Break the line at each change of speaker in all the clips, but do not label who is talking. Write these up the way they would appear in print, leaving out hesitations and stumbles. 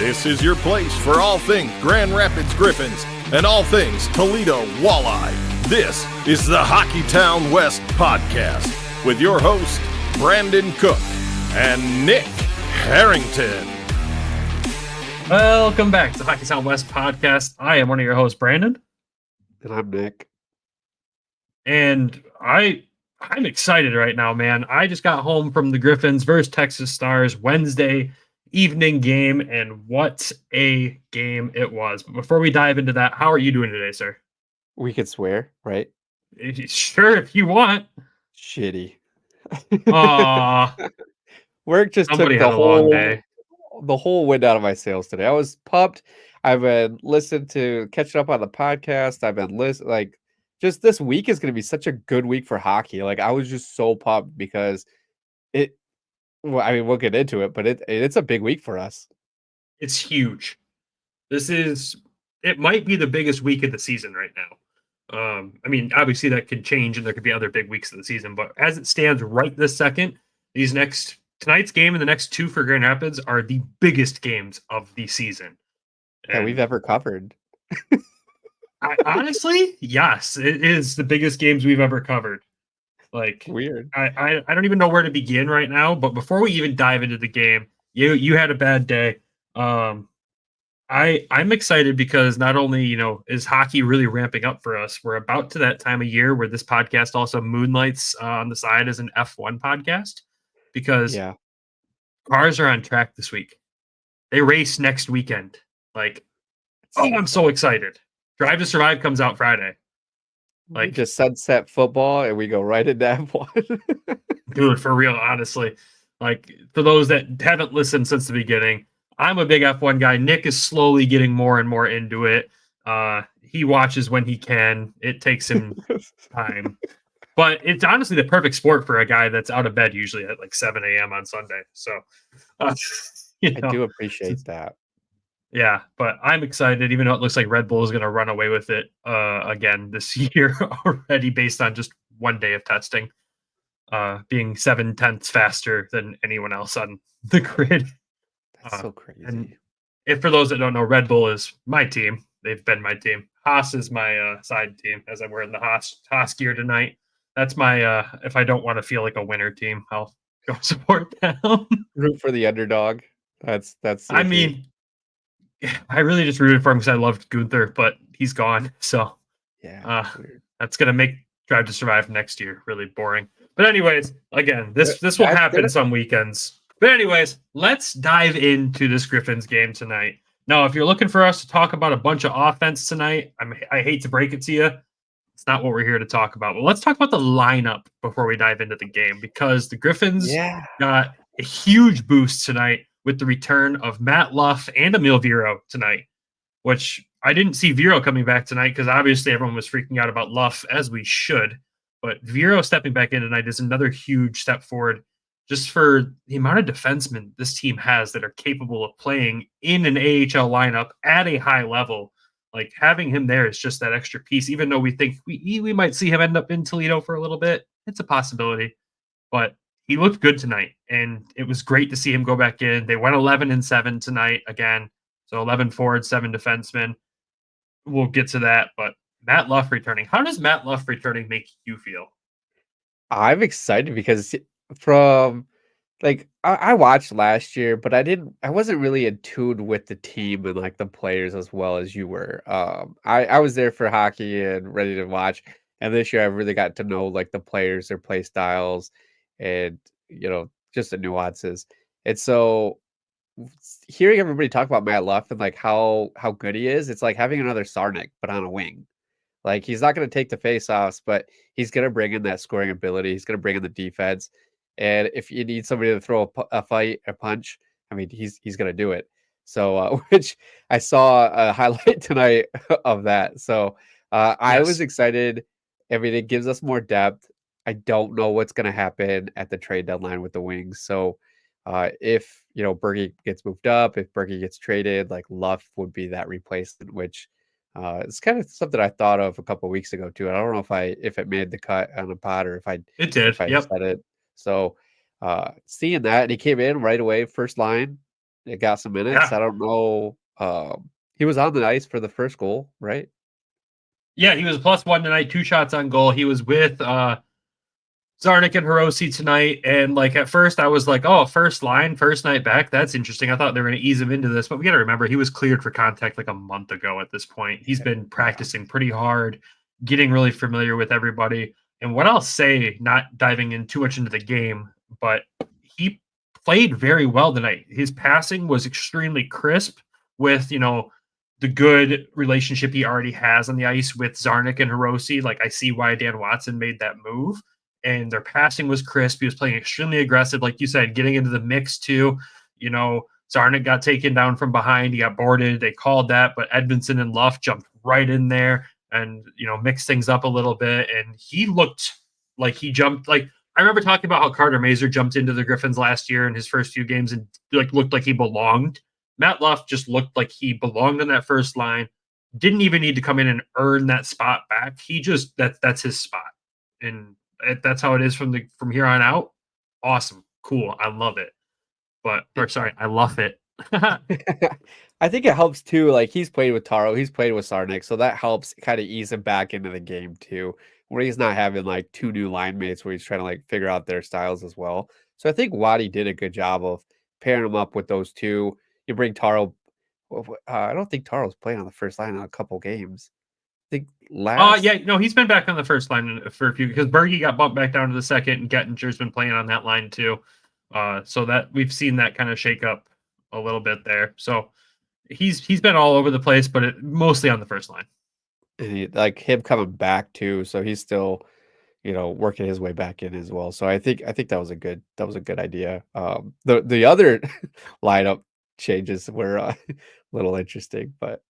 This is your place for all things Grand Rapids Griffins and all things Toledo Walleye. This is the Hockeytown West Podcast with your host, Brandon Cook and Nick Harrington.
Welcome back to the Hockeytown West Podcast. I am one of your hosts, Brandon.
And I'm Nick.
And I'm excited right now, man. I just got home from the Griffins versus Texas Stars Wednesday evening game, and what a game it was. But before we dive into that, how are you doing today, sir?
We could swear, right?
Sure, if you want.
Shitty.
Aw.
Work just took
Somebody had a long day.
The whole wind out of my sails today. I was pumped. I've been catching up on the podcast. I've been just this week is going to be such a good week for hockey. Like, I was just so pumped because we'll get into it, but it's a big week for us.
It's huge. It might be the biggest week of the season right now. Obviously that could change and there could be other big weeks of the season, but as it stands right this second, tonight's game and the next two for Grand Rapids are the biggest games of the season
that we've ever covered.
Honestly, yes, it is the biggest games we've ever covered. Like,
weird.
I don't even know where to begin right now. But before we even dive into the game, you had a bad day. I'm excited because not only is hockey really ramping up for us, we're about to that time of year where this podcast also moonlights on the side as an F1 podcast because cars are on track this week. They race next weekend. Like, I'm so excited. Drive to Survive comes out Friday.
Like, just sunset football and we go right into F1.
Dude, for real, honestly. Like, for those that haven't listened since the beginning, I'm a big F1 guy. Nick is slowly getting more and more into it. He watches when he can. It takes him time. But it's honestly the perfect sport for a guy that's out of bed usually at like 7 a.m. on Sunday. So,
I do appreciate that.
Yeah, but I'm excited, even though it looks like Red Bull is going to run away with it again this year already based on just one day of testing, being 7/10 faster than anyone else on the grid.
That's so crazy.
And if for those that don't know, Red Bull is my team. They've been my team. Haas is my side team, as I'm wearing the Haas gear tonight. That's my, if I don't want to feel like a winner team, I'll go support them.
Root for the underdog. That's
I really just rooted for him because I loved Gunther, but he's gone. So that's going to make Drive to Survive next year really boring. But anyways, again, this will happen some weekends. But anyways, let's dive into this Griffins game tonight. Now, if you're looking for us to talk about a bunch of offense tonight, I hate to break it to you. It's not what we're here to talk about. But let's talk about the lineup before we dive into the game because the Griffins got a huge boost tonight with the return of Matt Luff and Eemil Viro tonight, which I didn't see Viro coming back tonight because obviously everyone was freaking out about Luff, as we should. But Viro stepping back in tonight is another huge step forward just for the amount of defensemen this team has that are capable of playing in an AHL lineup at a high level. Like, having him there is just that extra piece, even though we think we might see him end up in Toledo for a little bit. It's a possibility. But he looked good tonight, and it was great to see him go back in. They went 11-7 tonight again. So 11 forwards, 7 defensemen. We'll get to that, but Matt Luff returning. How does Matt Luff returning make you feel?
I'm excited because I watched last year, but I wasn't really in tune with the team and like the players as well as you were. I was there for hockey and ready to watch. And this year I really got to know like the players, their play styles, and just the nuances. And so hearing everybody talk about Matt Luff and like how good he is, it's like having another Sarnik but on a wing. Like, he's not going to take the face-offs, but he's going to bring in that scoring ability. He's going to bring in the defense. And if you need somebody to throw a punch, I mean, he's going to do it. So, which I saw a highlight tonight of that. So I was excited. I mean, it gives us more depth. I don't know what's going to happen at the trade deadline with the Wings. So if, Berge gets moved up, if Berge gets traded, like, Luff would be that replacement, which it's kind of something I thought of a couple of weeks ago too. I don't know if it made the cut on a pod or if I
did.
Said it. So seeing that, and he came in right away, first line, It got some minutes. I don't know. He was on the ice for the first goal, right?
Yeah, he was +1 tonight, 2 shots on goal. He was with Zarnik and Hirose tonight, and like at first I was like, oh, first line, first night back, that's interesting. I thought they were going to ease him into this, but we got to remember he was cleared for contact like a month ago at this point. He's been practicing pretty hard, getting really familiar with everybody. And what I'll say, not diving in too much into the game, but he played very well tonight. His passing was extremely crisp with, the good relationship he already has on the ice with Zarnik and Hirose. Like, I see why Dan Watson made that move. And their passing was crisp. He was playing extremely aggressive, like you said, getting into the mix too. Zarnik got taken down from behind. He got boarded. They called that, but Edmondson and Luff jumped right in there and, mixed things up a little bit. And he looked like he jumped. Like, I remember talking about how Carter Mazur jumped into the Griffins last year in his first few games and looked like he belonged. Matt Luff just looked like he belonged on that first line. Didn't even need to come in and earn that spot back. He just that's his spot. And that's how it is from here on out. Awesome. Cool. I love it. I love it.
I think it helps too. Like, he's played with Taro, he's played with Sarnik, so that helps kind of ease him back into the game too, where he's not having like 2 new line mates where he's trying to like figure out their styles as well. So I think Waddy did a good job of pairing him up with those two. You bring Taro. I don't think Taro's playing on the first line in a couple games. I think
he's been back on the first line for a few, because Berge got bumped back down to the second, and Gettinger's been playing on that line too. So that we've seen that kind of shake up a little bit there. So he's been all over the place, but mostly on the first line.
And like him coming back too, so he's still, working his way back in as well. So I think that was a good idea. The other lineup changes were a little interesting, but.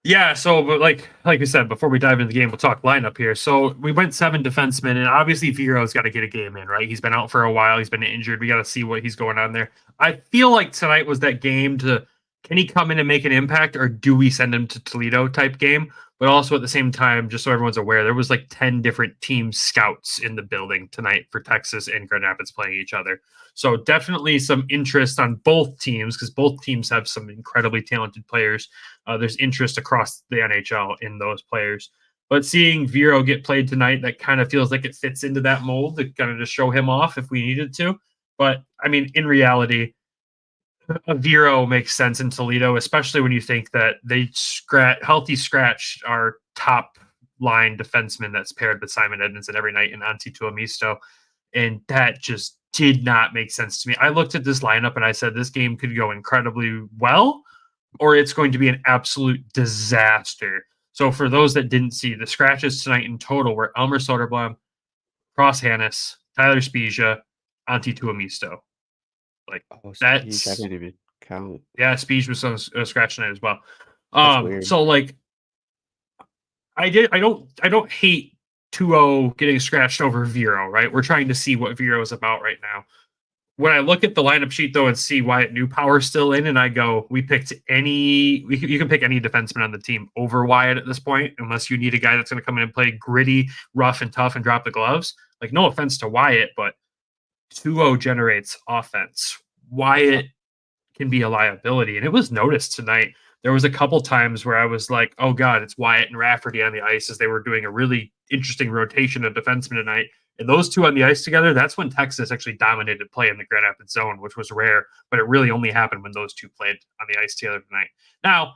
Yeah, so but like we said, before we dive into the game, we'll talk lineup here. So we went 7 defensemen, and obviously Viro's got to get a game in, right? He's been out for a while. He's been injured. We got to see what he's going on there. I feel like tonight was that game can he come in and make an impact, or do we send him to Toledo type game? But also at the same time, just so everyone's aware, there was like 10 different team scouts in the building tonight for Texas and Grand Rapids playing each other. So definitely some interest on both teams, because both teams have some incredibly talented players. There's interest across the NHL in those players. But seeing Viro get played tonight, that kind of feels like it fits into that mold to kind of just show him off if we needed to. But I mean, in reality, a Viro makes sense in Toledo, especially when you think that they healthy scratch our top line defenseman that's paired with Simon Edmondson every night in Antti Tuomisto. And that just did not make sense to me. I looked at this lineup and I said, this game could go incredibly well, or it's going to be an absolute disaster. So for those that didn't see, the scratches tonight in total were Elmer Soderblom, Cross Hannes, Tyler Spezia, Antti Tuomisto. Like, that's,
I didn't even count.
Yeah, Speech was on a scratch tonight as well. So like, I don't hate 2-0 getting scratched over Viro, right? We're trying to see what Viro is about right now. When I look at the lineup sheet though and see Wyatt Newpower's still in, and I go, you can pick any defenseman on the team over Wyatt at this point, unless you need a guy that's going to come in and play gritty, rough and tough and drop the gloves. Like, no offense to Wyatt, but 2-0 generates offense. Wyatt can be a liability, and it was noticed tonight. There was a couple times where I was like, oh God, it's Wyatt and Rafferty on the ice as they were doing a really interesting rotation of defensemen tonight. And those two on the ice together, that's when Texas actually dominated play in the Grand Rapids zone, which was rare, but it really only happened when those two played on the ice together tonight. Now,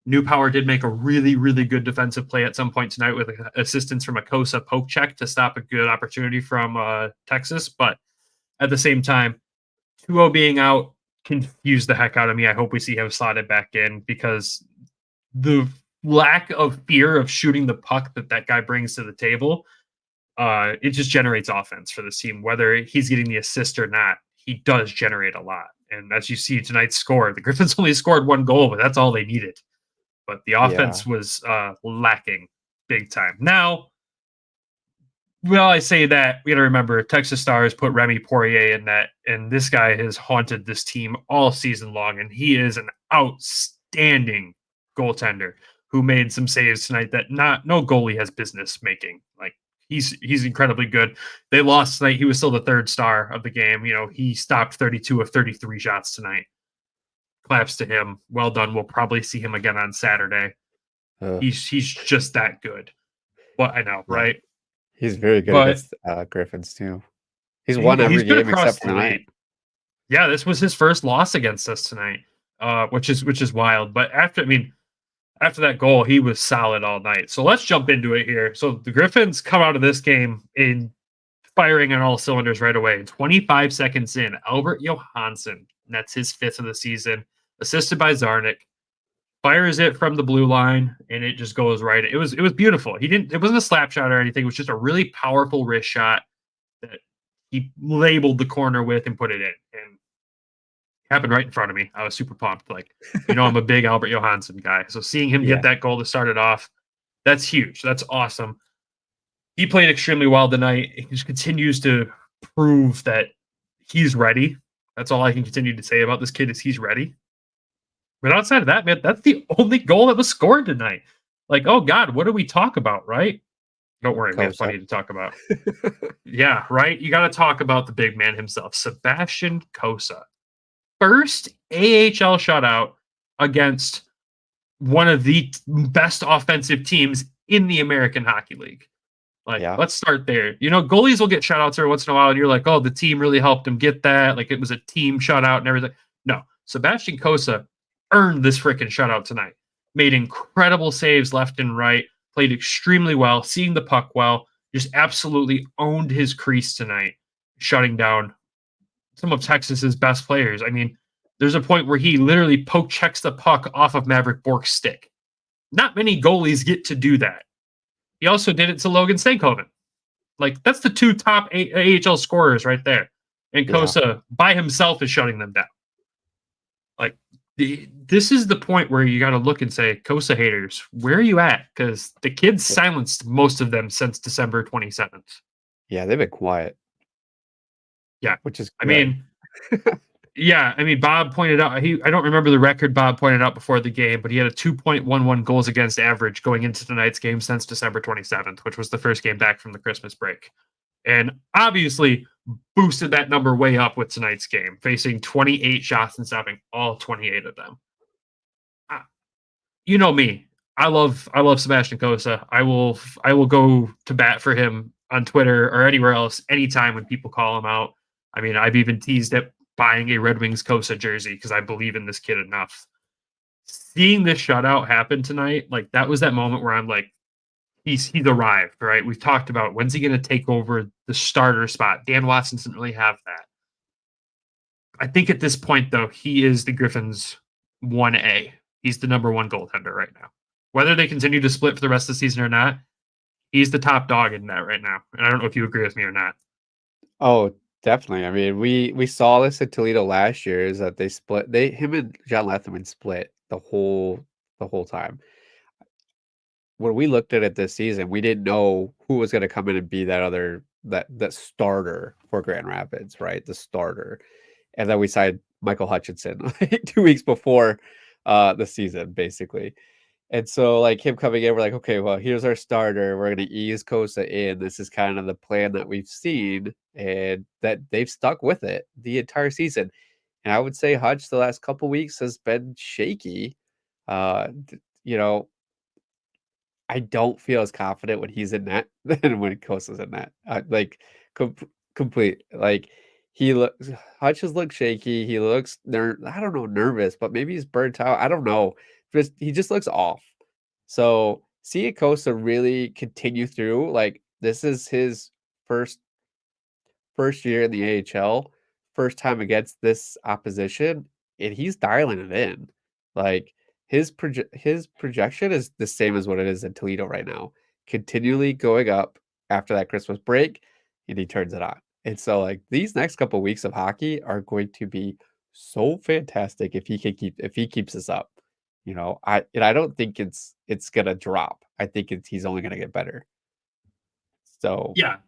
Newpower did make a really, really good defensive play at some point tonight with assistance from a Cossa poke check to stop a good opportunity from Texas. But at the same time, 2-0 being out confused the heck out of me. I hope we see him slotted back in, because the lack of fear of shooting the puck that guy brings to the table, it just generates offense for this team. Whether he's getting the assist or not, he does generate a lot. And as you see tonight's score, the Griffins only scored 1 goal, but that's all they needed. But the offense was lacking big time. Now, well, I say that, we got to remember, Texas Stars put Remy Poirier in net, and this guy has haunted this team all season long, and he is an outstanding goaltender who made some saves tonight that no goalie has business making. Like, he's incredibly good. They lost tonight. He was still the 3rd star of the game. He stopped 32 of 33 shots tonight. claps to him. Well done. We'll probably see him again on Saturday. He's just that good. Well, I know, right?
He's very good against Griffins too. He's won every game except for tonight.
Yeah, this was his first loss against us tonight, which is wild. But after that goal, he was solid all night. So let's jump into it here. So the Griffins come out of this game in firing on all cylinders right away. 25 seconds in, Albert Johansson nets his 5th of the season, assisted by Zarnik. Fires it from the blue line, and it just goes right. It was beautiful. It wasn't a slap shot or anything. It was just a really powerful wrist shot that he labeled the corner with and put it in. And it happened right in front of me. I was super pumped. Like, I'm a big Albert Johansson guy. So seeing him get that goal to start it off, that's huge. That's awesome. He played extremely well tonight. He just continues to prove that he's ready. That's all I can continue to say about this kid is he's ready. But outside of that, man, that's the only goal that was scored tonight. Like, oh God, what do we talk about, right? Don't worry, we have plenty to talk about. Yeah, right? You got to talk about the big man himself, Sebastian Cossa. First AHL shutout against one of the best offensive teams in the American Hockey League. Like, let's start there. Goalies will get shutouts every once in a while, and you're like, oh, the team really helped him get that. Like, it was a team shutout and everything. No, Sebastian Cossa earned this freaking shutout tonight. Made incredible saves left and right. Played extremely well. Seeing the puck well. Just absolutely owned his crease tonight. Shutting down some of Texas's best players. I mean, there's a point where he literally poke checks the puck off of Maverick Bork's stick. Not many goalies get to do that. He also did it to Logan Stankoven. Like, that's the 2 top AHL scorers right there. And Cossa by himself is shutting them down. Like, this is the point where you got to look and say, Cossa haters, where are you at? Because the kids silenced most of them since December 27th.
Yeah, they've been quiet.
Yeah.
Which is
great. Bob pointed out, I don't remember the record Bob pointed out before the game, but he had a 2.11 goals against average going into tonight's game since December 27th, which was the first game back from the Christmas break. And obviously boosted that number way up with tonight's game, facing 28 shots and stopping all 28 of them. You know me. I love Sebastian Cossa. I will go to bat for him on Twitter or anywhere else anytime when people call him out. I mean, I've even teased at buying a Red Wings Cossa jersey because I believe in this kid enough. Seeing this shutout happen tonight, like, that was that moment where I'm like, he's arrived, right? We've talked about when's he going to take over the starter spot. Dan Watson doesn't really have that. I think at this point, though, he is the Griffins' 1A. He's the number 1 goaltender right now. Whether they continue to split for the rest of the season or not, he's the top dog in that right now. And I don't know if you agree with me or not.
Oh, definitely. I mean, we saw this at Toledo last year, is that they split. Him and John Letherman split the whole time. When we looked at it this season, we didn't know who was going to come in and be that starter for Grand Rapids, right? The starter. And then we signed Michael Hutchinson like 2 weeks before the season, basically. And so, like, him coming in, we're like, okay, well, here's our starter. We're going to ease Cossa in. This is kind of the plan that we've seen, and that they've stuck with it the entire season. And I would say Hutch the last couple weeks has been shaky. I don't feel as confident when he's in net than when Cossa's in net. Complete. Like, Hutch has looked shaky. He looks, I don't know, nervous, but maybe he's burnt out. I don't know. He just looks off. So seeing Cossa really continue through, like, this is his first year in the AHL, first time against this opposition, and he's dialing it in. Like, his projection is the same as what it is in Toledo right now, continually going up after that Christmas break, and he turns it on. And so, like, these next couple of weeks of hockey are going to be so fantastic if he keeps this up. I don't think it's gonna drop. I think he's only gonna get better. So
yeah,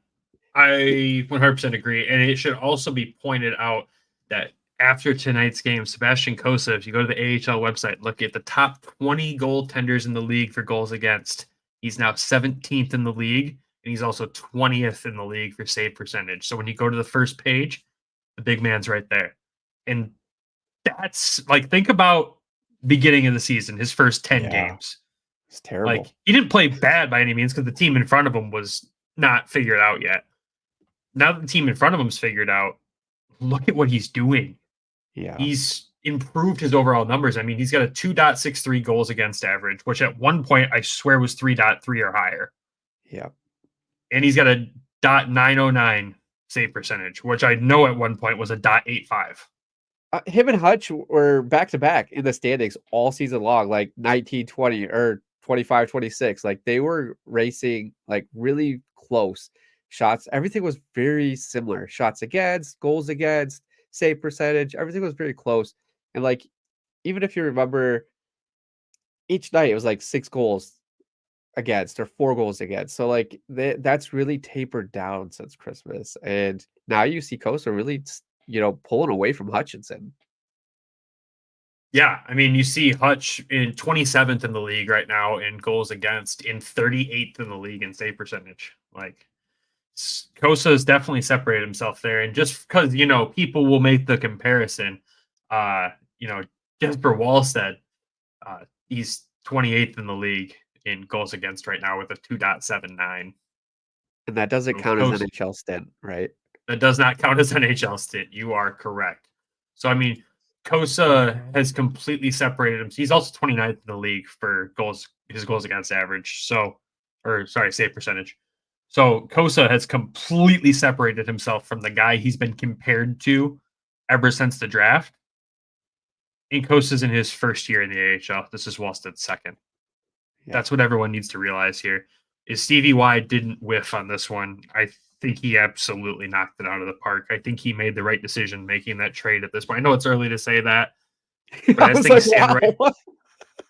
I 100% agree, and it should also be pointed out that after tonight's game, Sebastian Cossa, if you go to the AHL website, look at the top 20 goaltenders in the league for goals against. He's now 17th in the league, and he's also 20th in the league for save percentage. So when you go to the first page, the big man's right there. And that's like, think about beginning of the season, his first 10 games.
It's terrible.
Like, he didn't play bad by any means because the team in front of him was not figured out yet. Now that the team in front of him's figured out, look at what he's doing.
Yeah.
He's improved his overall numbers. I mean, he's got a 2.63 goals against average, which at one point I swear was 3.3 or higher.
Yeah.
And he's got a .909 save percentage, which I know at one point was a .85.
Him and Hutch were back to back in the standings all season long, like 19-20 or 25-26. Like they were racing like really close. Shots, everything was very similar. Shots against, goals against, save percentage, everything was very close. And like, even if you remember, each night it was like 6 goals against or 4 goals against. So like that's really tapered down since Christmas. And now you see Cossa really, pulling away from Hutchinson.
Yeah, I mean, you see Hutch in 27th in the league right now in goals against, in 38th in the league in save percentage. Like, Cossa has definitely separated himself there. And just because, people will make the comparison, Jesper Wallstedt, he's 28th in the league in goals against right now with a 2.79.
And that doesn't count as NHL stint, right?
That does not count as NHL stint. You are correct. So, I mean, Cossa has completely separated him. He's also 29th in the league for his goals against average. Save percentage. So Cossa has completely separated himself from the guy he's been compared to ever since the draft. And Cossa's in his first year in the AHL. This is Wallstedt's second. Yeah. That's what everyone needs to realize here. Is Stevie Y didn't whiff on this one. I think he absolutely knocked it out of the park. I think he made the right decision making that trade at this point. I know it's early to say that, but as things stand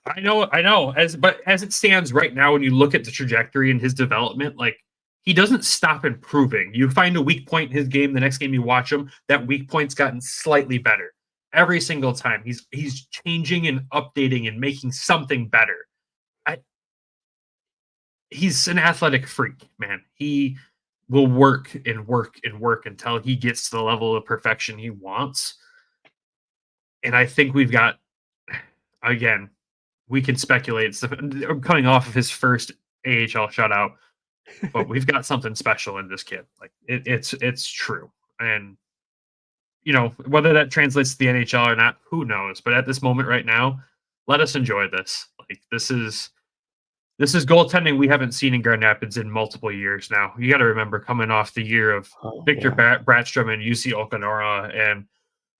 I know. As it stands right now, when you look at the trajectory and his development, like, he doesn't stop improving. You find a weak point in his game, the next game you watch him, that weak point's gotten slightly better every single time. He's changing and updating and making something better. He's an athletic freak, man. He will work and work and work until he gets to the level of perfection he wants. And I think we've got, again, we can speculate. I'm coming off of his first AHL shutout, but we've got something special in this kid. Like, it's true. And, whether that translates to the NHL or not, who knows? But at this moment right now, let us enjoy this. Like, this is goaltending we haven't seen in Grand Rapids in multiple years now. You got to remember, coming off the year of Victor Bratstrom and UC Okanora and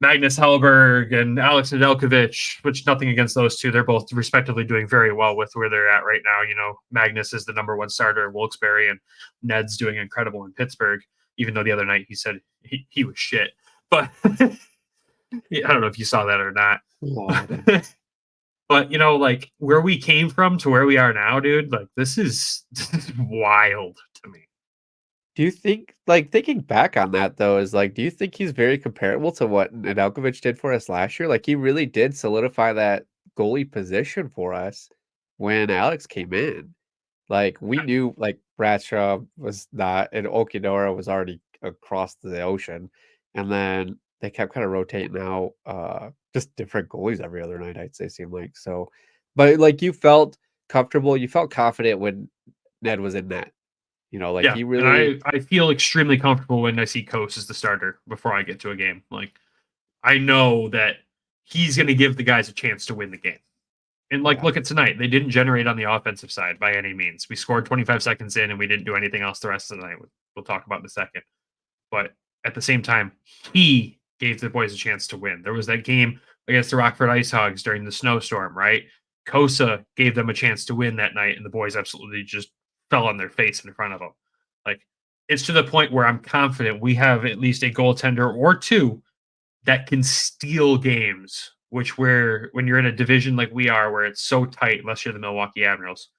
Magnus Hellberg and Alex Nedeljkovic, which nothing against those two. They're both respectively doing very well with where they're at right now. Magnus is the number 1 starter in Wilkes-Barre, and Ned's doing incredible in Pittsburgh, even though the other night he said he was shit. But I don't know if you saw that or not. But, like, where we came from to where we are now, dude, like, this is wild to me.
Do you think, like, thinking back on that, though, is like, do you think he's very comparable to what Nedeljkovic did for us last year? Like, he really did solidify that goalie position for us when Alex came in. Like, we knew, like, Bradshaw was not, and Okinora was already across the ocean. And then they kept kind of rotating out just different goalies every other night, I'd say, seemed like. So, but, like, you felt comfortable, you felt confident when Ned was in net. He really.
And I feel extremely comfortable when I see Coase as the starter before I get to a game. Like, I know that he's going to give the guys a chance to win the game. And, look at tonight. They didn't generate on the offensive side by any means. We scored 25 seconds in, and we didn't do anything else the rest of the night. We'll talk about in a second. But at the same time, he gave the boys a chance to win. There was that game against the Rockford Ice Hogs during the snowstorm, right? Cossa gave them a chance to win that night, and the boys absolutely just fell on their face in front of them. Like, it's to the point where I'm confident we have at least a goaltender or two that can steal games, which when you're in a division like we are, where it's so tight, unless you're the Milwaukee Admirals,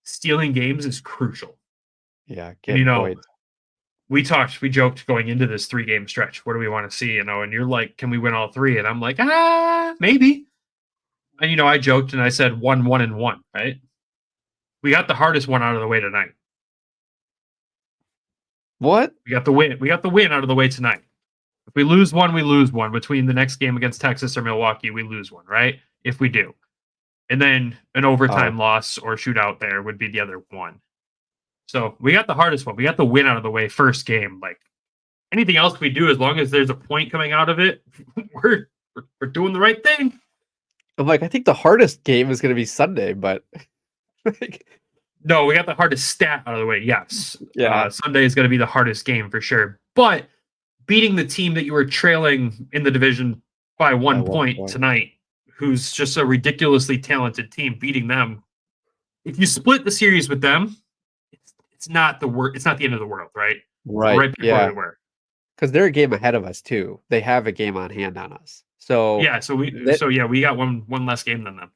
stealing games is crucial.
Yeah.
We joked going into this 3-game stretch. What do we want to see? And you're like, can we win all 3? And I'm like, maybe. And, I joked and I said 1-1-1, right? We got the hardest one out of the way tonight.
What?
We got the win. We got the win out of the way tonight. If we lose one, we lose one. Between the next game against Texas or Milwaukee, we lose one, right? If we do. And then an overtime loss or shootout there would be the other one. So we got the hardest one. We got the win out of the way first game. Like anything else we do, as long as there's a point coming out of it, we're doing the right thing.
I'm like, I think the hardest game is going to be Sunday, but
no, we got the hardest stat out of the way. Yes.
Yeah.
Sunday is going to be the hardest game for sure. But beating the team that you were trailing in the division by one point tonight, who's just a ridiculously talented team, beating them. If you split the series with them, it's not the it's not the end of the world, right?
Right.
Yeah.
Because they're a game ahead of us too. They have a game on hand on us. So
yeah. So we got one less game than them.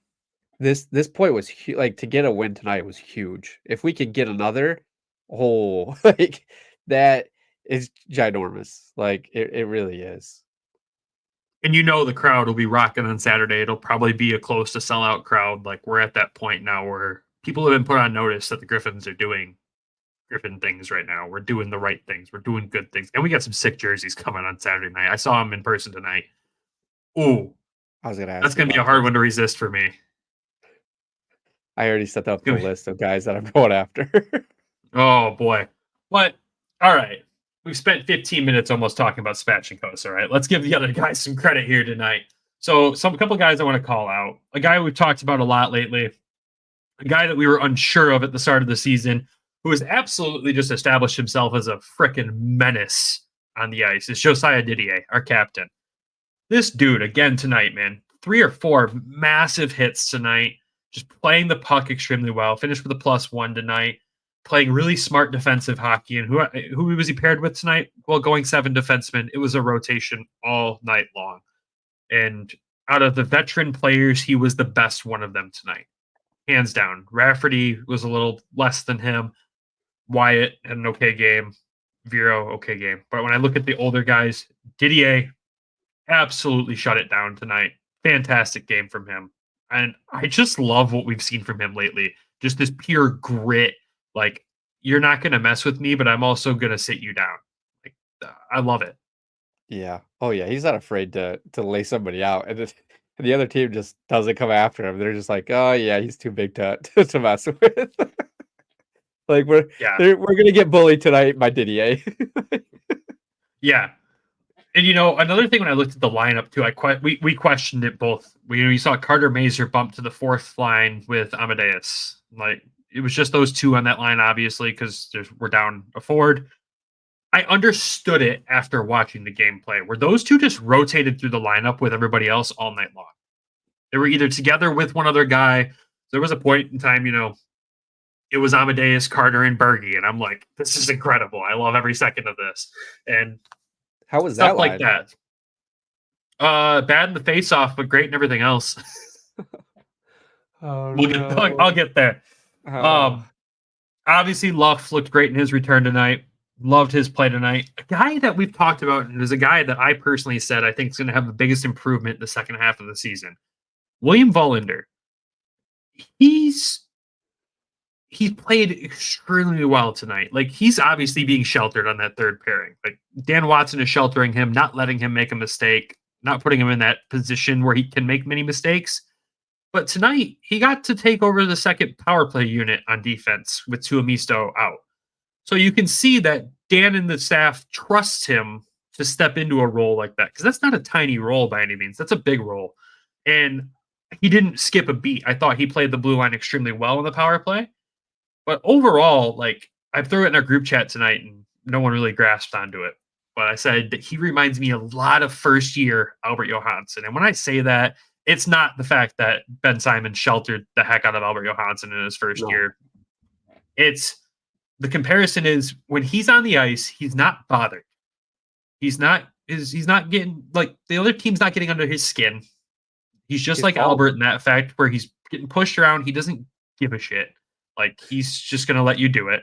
This point was like to get a win tonight was huge. If we could get another, like that is ginormous. Like it really is.
And the crowd will be rocking on Saturday. It'll probably be a close to sellout crowd. Like we're at that point now where people have been put on notice that the Griffins are doing Griffin things right now. We're doing the right things. We're doing good things. And we got some sick jerseys coming on Saturday night. I saw them in person tonight. Ooh.
I was going to ask.
That's going to be a hard one to resist for me.
I already set up the list of guys that I'm going after.
Oh, boy. But, all right. We've spent 15 minutes almost talking about Sebastian Cossa, right? Let's give the other guys some credit here tonight. So, a couple of guys I want to call out. A guy we've talked about a lot lately. A guy that we were unsure of at the start of the season, who has absolutely just established himself as a freaking menace on the ice, is Josiah Didier, our captain. This dude, again tonight, man, 3 or 4 massive hits tonight, just playing the puck extremely well, finished with a +1 tonight, playing really smart defensive hockey. And who was he paired with tonight? Well, going 7 defensemen. It was a rotation all night long. And out of the veteran players, he was the best one of them tonight. Hands down. Rafferty was a little less than him. Wyatt had an okay game. Viro, okay game. But when I look at the older guys, Didier absolutely shut it down tonight. Fantastic game from him. And I just love what we've seen from him lately. Just this pure grit. Like, you're not going to mess with me, but I'm also going to sit you down. Like, I love it.
Yeah. Oh, yeah. He's not afraid to lay somebody out. And the other team just doesn't come after him. They're just like, oh, yeah, he's too big to mess with. Like, we're going to get bullied tonight by Didier.
Yeah. And, another thing when I looked at the lineup, too, we questioned it both. We saw Carter Mazer bump to the 4th line with Amadeus. Like, it was just those two on that line, obviously, because we're down a forward. I understood it after watching the gameplay, where those two just rotated through the lineup with everybody else all night long. They were either together with one other guy. There was a point in time, it was Amadeus, Carter, and Berge, and I'm like, this is incredible. I love every second of this. And
how was
stuff
that
like that? Bad in the face-off, but great in everything else. I'll get there. Obviously, Luff looked great in his return tonight. Loved his play tonight. A guy that we've talked about, and is a guy that I personally said I think is going to have the biggest improvement in the second half of the season. William Vollander. He's played extremely well tonight. Like, he's obviously being sheltered on that third pairing. Like, Dan Watson is sheltering him, not letting him make a mistake, not putting him in that position where he can make many mistakes. But tonight, he got to take over the second power play unit on defense with Tuomisto out. So you can see that Dan and the staff trust him to step into a role like that, because that's not a tiny role by any means. That's a big role. And he didn't skip a beat. I thought he played the blue line extremely well in the power play. But overall, like, I threw it in our group chat tonight and no one really grasped onto it. But I said that he reminds me a lot of first-year Albert Johansson. And when I say that, it's not the fact that Ben Simon sheltered the heck out of Albert Johansson in his first year. It's the comparison is when he's on the ice, he's not bothered. He's not getting, like, the other team's not getting under his skin. He's just like Albert in that fact where he's getting pushed around. He doesn't give a shit. Like, he's just going to let you do it.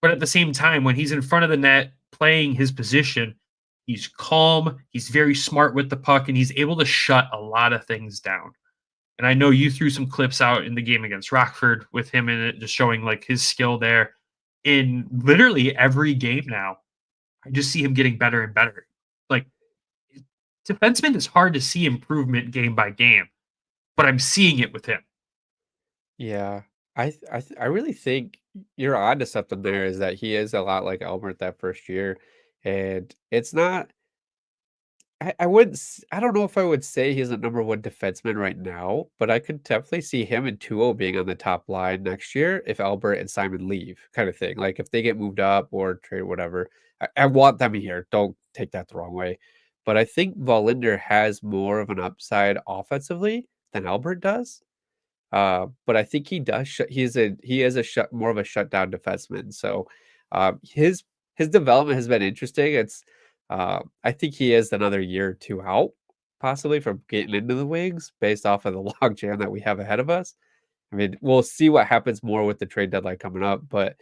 But at the same time, when he's in front of the net playing his position, he's calm, he's very smart with the puck, and he's able to shut a lot of things down. And I know you threw some clips out in the game against Rockford with him in it, just showing, like, his skill there. In literally every game now, I just see him getting better and better. Like, defenseman is hard to see improvement game by game, but I'm seeing it with him.
Yeah. I really think you're onto something there is that he is a lot like Albert that first year. And it's not I wouldn't I don't know if I would say he's a number one defenseman right now, but I could definitely see him and 2 being on the top line next year if Albert and Simon leave, kind of thing. Like if they get moved up or trade, whatever. I want them here. Don't take that the wrong way. But I think Vollinder has more of an upside offensively than Albert does. But I think he does. He is more of a shutdown defenseman. So his development has been interesting. I think he is another year or two out, possibly from getting into the wings based off of the log jam that we have ahead of us. I mean, we'll see what happens more with the trade deadline coming up. But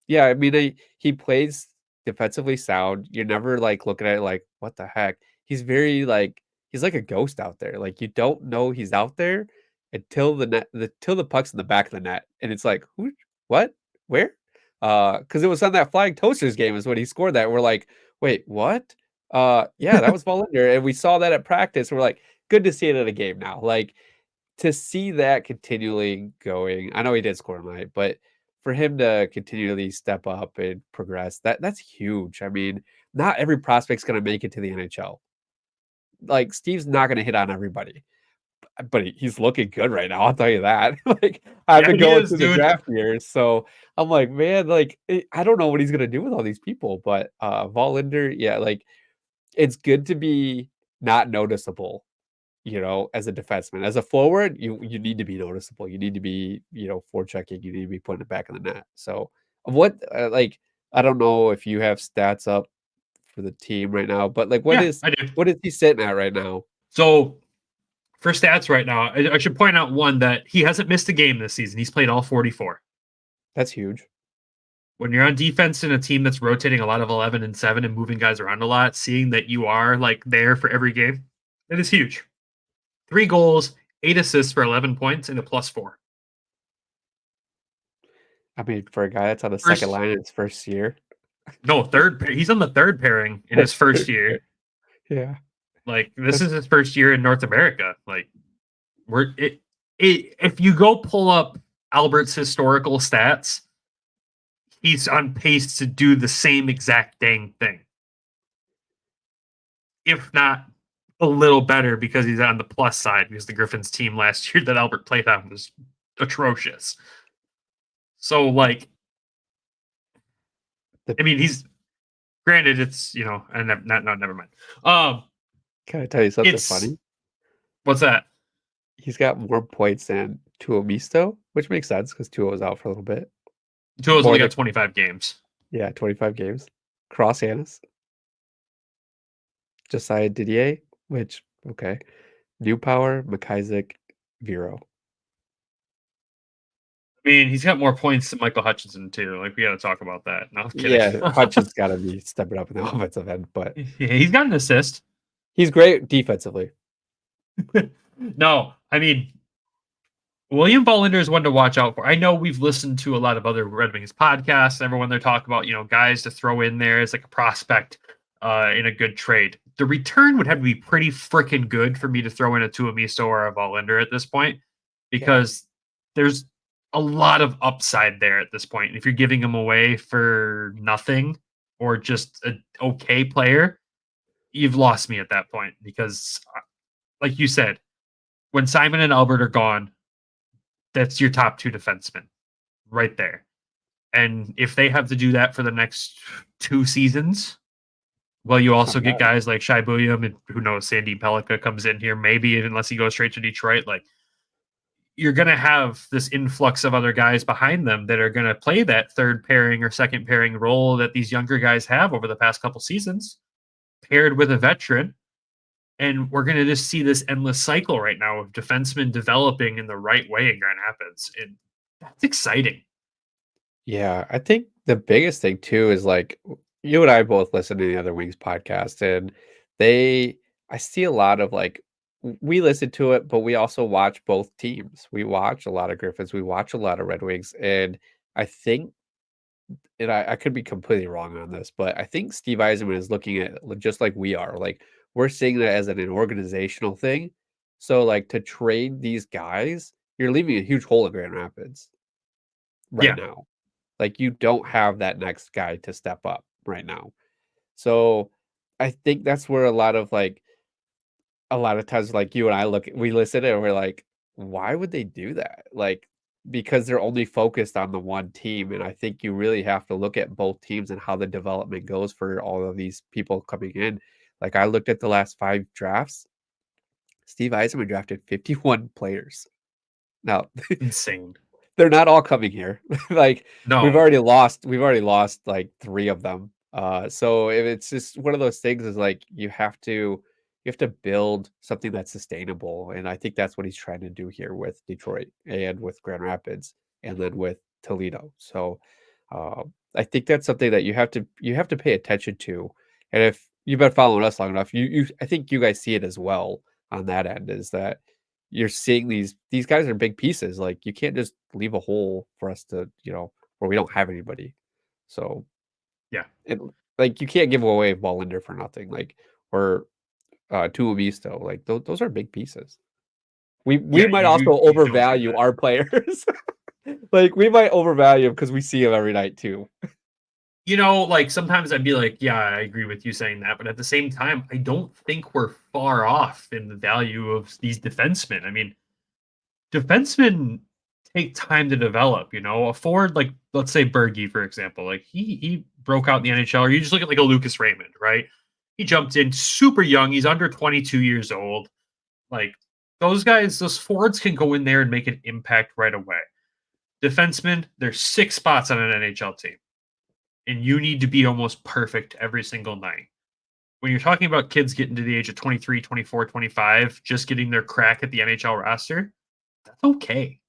yeah, I mean, he plays defensively sound. You're never like looking at it like, what the heck? He's very like he's like a ghost out there. Like you don't know he's out there until till the puck's in the back of the net, and it's like, who, what, where? Because it was on that Flying Toasters game is when he scored that. We're like, wait, what? Yeah, that was Vollinder, and we saw that at practice. We're like, good to see it at a game now. Like to see that continually going. I know he did score tonight, but for him to continually step up and progress, that's huge. I mean, not every prospect's going to make it to the NHL. Like Steve's not going to hit on everybody, but he's looking good right now. I'll tell you that. Like I've been going through the draft years, so I'm like, man, like I don't know what he's going to do with all these people, but Vollinder, yeah, like it's good to be not noticeable. As a defenseman, as a forward, you need to be noticeable. You need to be, forechecking. You need to be putting it back in the net. So, what I don't know if you have stats up for the team right now, but like, what is he sitting at right now?
So, for stats right now, I should point out one that he hasn't missed a game this season. He's played all 44.
That's huge.
When you're on defense in a team that's rotating a lot of 11 and 7 and moving guys around a lot, seeing that you are like there for every game, it is huge. 3 goals, 8 assists for 11 points, and a +4.
I mean, for a guy that's on the second line in his first year.
No, third. He's on the third pairing in his first year.
Yeah.
Like, this is his first year in North America. Like, if you go pull up Albert's historical stats, he's on pace to do the same exact dang thing. If not a little better, because he's on the plus side, because the Griffins team last year that Albert played on was atrocious. So, like, I mean, he's granted it's, and never mind.
Can I tell you something funny?
What's that?
He's got more points than Tuomisto, which makes sense because Tuo was out for a little bit.
Tuo's only got 25 games.
Yeah, 25 games. Cross Annis. Josiah Didier, which, okay. New Power, McIsaac, Viro.
I mean, he's got more points than Michael Hutchinson, too. Like, we got to talk about that. No, I'm kidding.
Yeah, Hutchinson's got to be stepping up in the offensive end, but...
Yeah, he's got an assist.
He's great defensively.
No, I mean, William Vollinder is one to watch out for. I know we've listened to a lot of other Red Wings podcasts. Everyone they're talking about, guys to throw in there as like a prospect in a good trade. The return would have to be pretty freaking good for me to throw in a Tuomisto or a Vollinder at this point, because there's a lot of upside there at this point. If you're giving them away for nothing or just an okay player, you've lost me at that point, because like you said, when Simon and Albert are gone, that's your top 2 defensemen right there. And if they have to do that for the next 2 seasons, well, you also get guys like Shai Buium, and who knows, Sandy Pellica comes in here, maybe, unless he goes straight to Detroit. Like, you're going to have this influx of other guys behind them that are going to play that third pairing or second pairing role that these younger guys have over the past couple seasons, paired with a veteran. And we're going to just see this endless cycle right now of defensemen developing in the right way in Grand Rapids. And that's exciting.
Yeah, I think the biggest thing, too, is like, you and I both listen to the Other Wings podcast, and I see a lot of like, we listen to it, but we also watch both teams. We watch a lot of Griffins. We watch a lot of Red Wings. And I think, and I could be completely wrong on this, but I think Steve Yzerman is looking at just like we are. Like, we're seeing that as an organizational thing. So like to trade these guys, you're leaving a huge hole in Grand Rapids right now. Like you don't have that next guy to step up right now. So I think that's where a lot of times like you and I we listen and we're like, why would they do that? Like because they're only focused on the one team. And I think you really have to look at both teams and how the development goes for all of these people coming in. Like I looked at the last 5 drafts. Steve Eisenman drafted 51 players. Now,
insane.
They're not all coming here. Like
no,
we've already lost like 3 of them. So if it's just one of those things is like you have to build something that's sustainable. And I think that's what he's trying to do here with Detroit and with Grand Rapids and then with Toledo. So I think that's something that you have to pay attention to. And if you've been following us long enough, I think you guys see it as well on that end, is that you're seeing these guys are big pieces. Like you can't just leave a hole for us to, where we don't have anybody. So
yeah,
like you can't give away Wallander for nothing. Like or Tuomisto, like those are big pieces. We might also overvalue our players. Like we might overvalue them because we see them every night too.
Like sometimes I'd be like, yeah, I agree with you saying that, but at the same time, I don't think we're far off in the value of these defensemen. I mean, defensemen take time to develop. A forward like, let's say Bergie, for example, like he broke out in the NHL. Or you just look at like a Lucas Raymond, right? He jumped in super young. He's under 22 years old. Like those guys, those forwards can go in there and make an impact right away. Defensemen, there's 6 spots on an NHL team. And you need to be almost perfect every single night. When you're talking about kids getting to the age of 23, 24, 25, just getting their crack at the NHL roster, that's okay.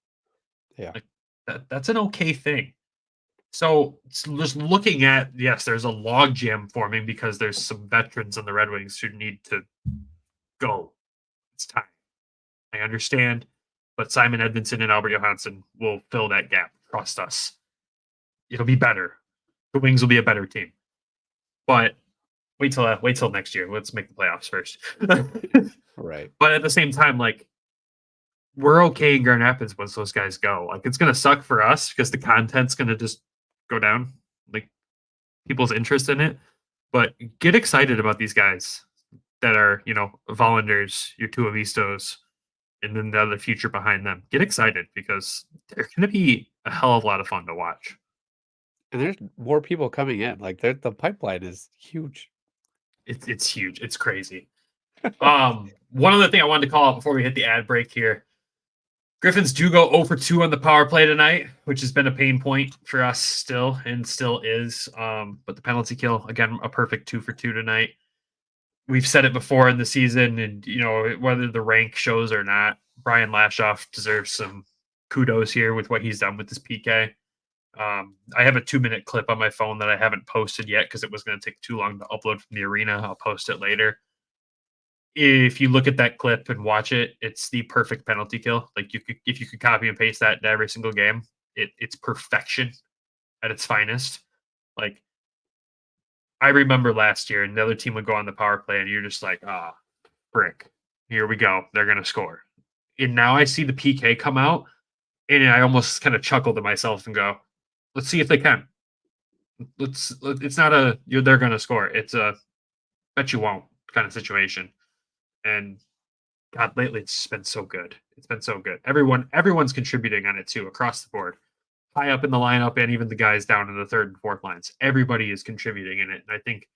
Yeah.
Like, that's an okay thing. So just looking at, yes, there's a logjam forming because there's some veterans on the Red Wings who need to go. It's time. I understand, but Simon Edmondson and Albert Johansson will fill that gap. Trust us. It'll be better. The Wings will be a better team. But wait till next year. Let's make the playoffs first.
Right.
But at the same time, like we're okay in Grand Rapids once those guys go. Like it's gonna suck for us because the content's gonna just go down. Like people's interest in it. But get excited about these guys that are, Vollanders, your Tuomistos, and then the other future behind them. Get excited because they're gonna be a hell of a lot of fun to watch.
And there's more people coming in. Like the pipeline is huge.
It's huge. It's crazy. One other thing I wanted to call out before we hit the ad break here. Griffins do go 0 for 2 on the power play tonight, which has been a pain point for us still is. But the penalty kill, again, a perfect 2 for 2 tonight. We've said it before in the season, and whether the rank shows or not, Brian Lashoff deserves some kudos here with what he's done with this PK. I have a 2-minute clip on my phone that I haven't posted yet because it was going to take too long to upload from the arena. I'll post it later. If you look at that clip and watch it, it's the perfect penalty kill. Like if you could copy and paste that into every single game, it's perfection at its finest. Like I remember last year, and the other team would go on the power play, and you're just like, frick, here we go. They're going to score. And now I see the PK come out, and I almost kind of chuckle to myself and go, let's see if they can. It's not they're going to score. It's a bet you won't kind of situation. And God, lately it's been so good. It's been so good. Everyone's contributing on it too, across the board. High up in the lineup and even the guys down in the 3rd and 4th lines. Everybody is contributing in it. And I think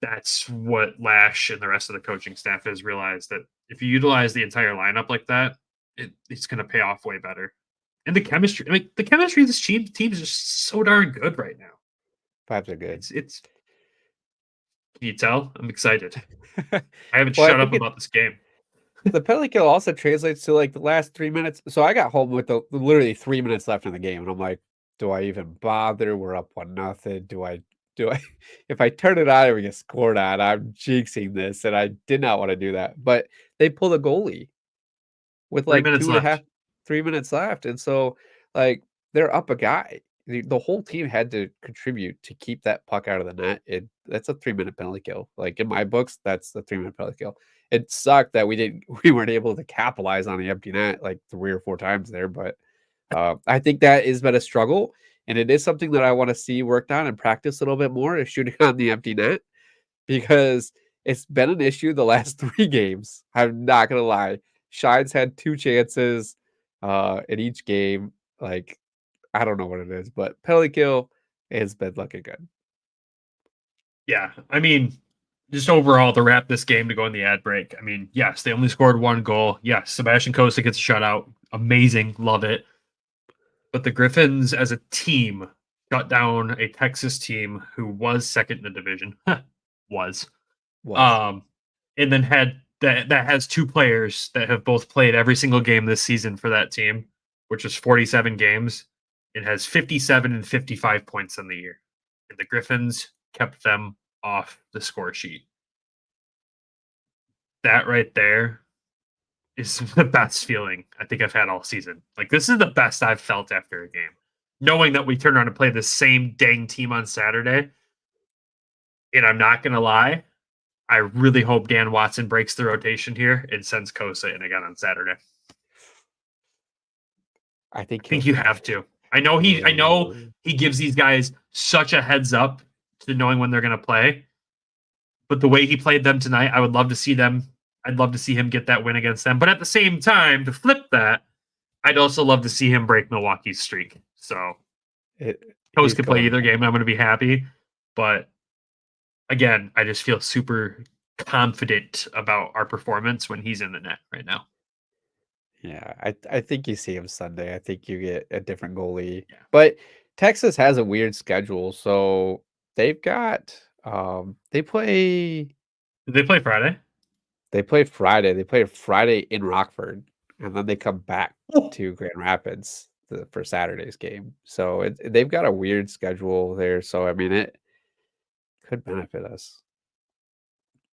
that's what Lash and the rest of the coaching staff has realized, that if you utilize the entire lineup like that, it's going to pay off way better. And the chemistry, the chemistry of this team is just so darn good right now.
Vibes are good.
It's can you tell? I'm excited. I haven't shut up about this game.
The penalty kill also translates to like the last 3 minutes. So I got home with literally 3 minutes left in the game, and I'm like, do I even bother? We're up 1-0. Do I? If I turn it on and we get scored on, I'm jinxing this, and I did not want to do that. But they pulled a goalie with like 3 minutes left, and so like they're up a guy, the whole team had to contribute to keep that puck out of the net. That's a 3-minute penalty kill. Like in my books, that's the 3-minute penalty kill. It sucked that we weren't able to capitalize on the empty net like 3 or 4 times there, but I think that has been a struggle, and it is something that I want to see worked on and practice a little bit more, is shooting on the empty net, because it's been an issue the last 3 games. I'm not gonna lie. Shine's had 2 chances in each game. Like, I don't know what it is, but penalty kill has been looking good.
Yeah, I mean, just overall to wrap this game to go in the ad break. I mean, yes, they only scored 1 goal. Yes, Sebastian Cossa gets a shutout. Amazing, love it. But the Griffins as a team shut down a Texas team who was second in the division. was. And then had that has 2 players that have both played every single game this season for that team, which is 47 games. It has 57 and 55 points on the year. And the Griffins kept them off the score sheet. That right there is the best feeling I think I've had all season. Like, this is the best I've felt after a game. Knowing that we turn around and play the same dang team on Saturday. And I'm not going to lie, I really hope Dan Watson breaks the rotation here and sends Cossa in again on Saturday.
I think
you have to. I know he gives these guys such a heads up to knowing when they're going to play. But the way he played them tonight, I would love to see them. I'd love to see him get that win against them. But at the same time, to flip that, I'd also love to see him break Milwaukee's streak. So Cossa could play either game, and I'm going to be happy. But again, I just feel super confident about our performance when he's in the net right now.
Yeah, I think you see him Sunday. I think you get a different goalie. Yeah. But Texas has a weird schedule. So they've got they play.
Did they play Friday?
They play Friday. They play Friday in Rockford, and then they come back to Grand Rapids for Saturday's game. So they've got a weird schedule there. So I mean, it could benefit us.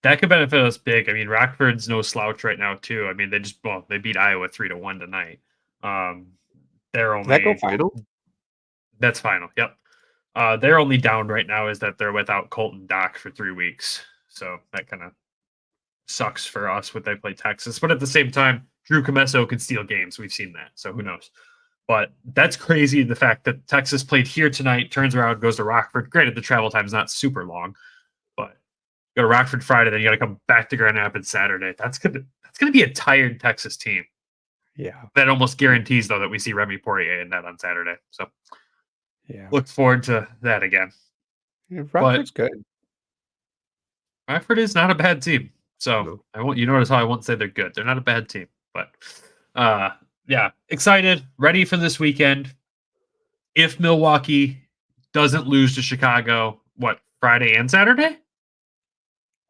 That could benefit us big. I mean, Rockford's no slouch right now, too. I mean, they beat Iowa 3-1 tonight. They're only.
Does that go final?
That's final. Yep. They're only down right now is that they're without Colton Dock for 3 weeks. So that kind of sucks for us when they play Texas. But at the same time, Drew Comesso can steal games. We've seen that. So who knows? But that's crazy. The fact that Texas played here tonight, turns around, goes to Rockford. Granted, the travel time is not super long, but go to Rockford Friday, then you got to come back to Grand Rapids Saturday. That's gonna be a tired Texas team.
Yeah,
that almost guarantees though that we see Remy Poirier in that on Saturday. So
yeah,
look forward to that again.
Yeah, Rockford's good.
Rockford is not a bad team. So I won't. You notice how I won't say they're good. They're not a bad team, but yeah, excited, ready for this weekend. If Milwaukee doesn't lose to Chicago, what, Friday and Saturday?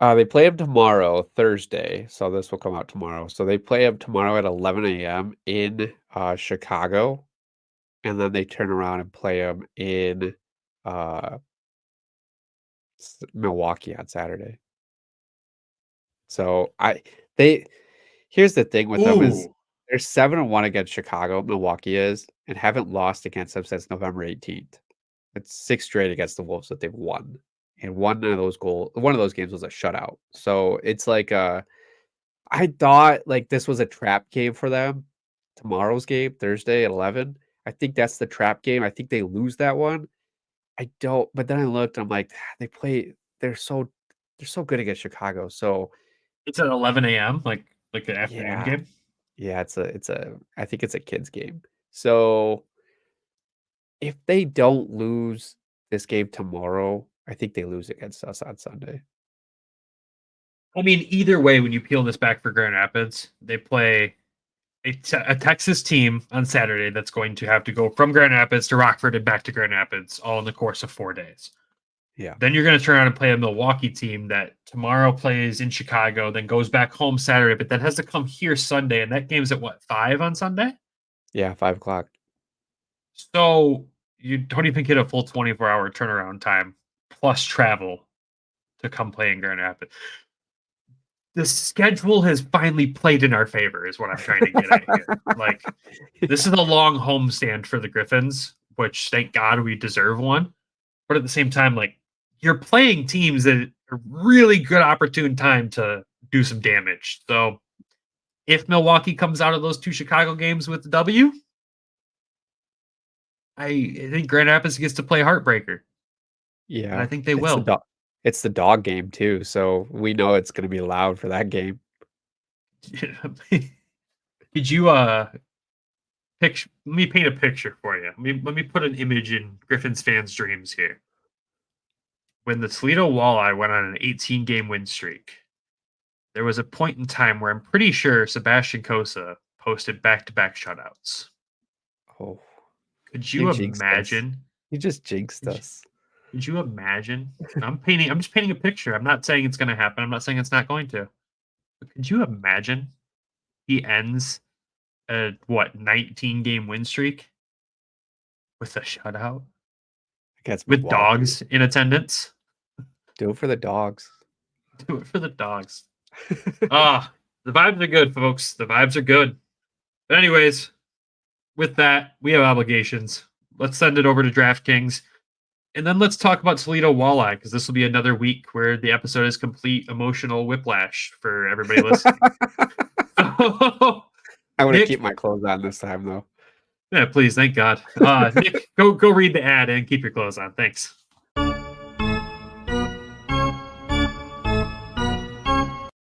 They play them tomorrow, Thursday. So this will come out tomorrow. So they play them tomorrow at 11 a.m. in Chicago. And then they turn around and play them in Milwaukee on Saturday. So here's the thing with them is they're 7-1 against Chicago, Milwaukee is, and haven't lost against them since November 18th. It's 6 straight against the Wolves that they've won. And one of those games was a shutout. So it's like I thought like this was a trap game for them. Tomorrow's game, Thursday at 11. I think that's the trap game. I think they lose that one. I don't, but then I looked, I'm like, they're so good against Chicago. So
it's at 11 a.m. like an afternoon game.
Yeah, I think it's a kids game. So if they don't lose this game tomorrow, I think they lose against us on Sunday.
I mean, either way, when you peel this back for Grand Rapids, they play a Texas team on Saturday that's going to have to go from Grand Rapids to Rockford and back to Grand Rapids all in the course of 4 days.
Yeah.
Then you're going to turn around and play a Milwaukee team that tomorrow plays in Chicago, then goes back home Saturday, but then has to come here Sunday. And that game's at what, 5 on Sunday?
Yeah, 5 o'clock.
So you don't even get a full 24-hour turnaround time plus travel to come play in Grand Rapids. The schedule has finally played in our favor is what I'm trying to get at here. Like, this is a long homestand for the Griffins, which thank God we deserve one. But at the same time, like, you're playing teams that are really good opportune time to do some damage. So if Milwaukee comes out of those 2 Chicago games with the W, I think Grand Rapids gets to play heartbreaker. And I
Yeah,
think they will.
It's the dog game too, so we know it's going to be loud for that game.
Could you let me paint a picture for you. Let me put an image in Griffins fans' dreams here. When the Toledo Walleye went on an 18-game win streak, there was a point in time where I'm pretty sure Sebastian Cossa posted back-to-back shutouts.
Oh,
could you imagine?
You just jinxed us.
Could you imagine? I'm just painting a picture. I'm not saying it's going to happen. I'm not saying it's not going to. But could you imagine he ends a 19-game win streak with a shutout with dogs in attendance?
Do it for the dogs.
Do it for the dogs. The vibes are good, folks. The vibes are good. But anyways, with that, we have obligations. Let's send it over to DraftKings. And then let's talk about Toledo Walleye, because this will be another week where the episode is complete emotional whiplash for everybody listening.
I want to keep my clothes on this time, though.
Yeah, please. Thank God. Nick, go read the ad and keep your clothes on. Thanks.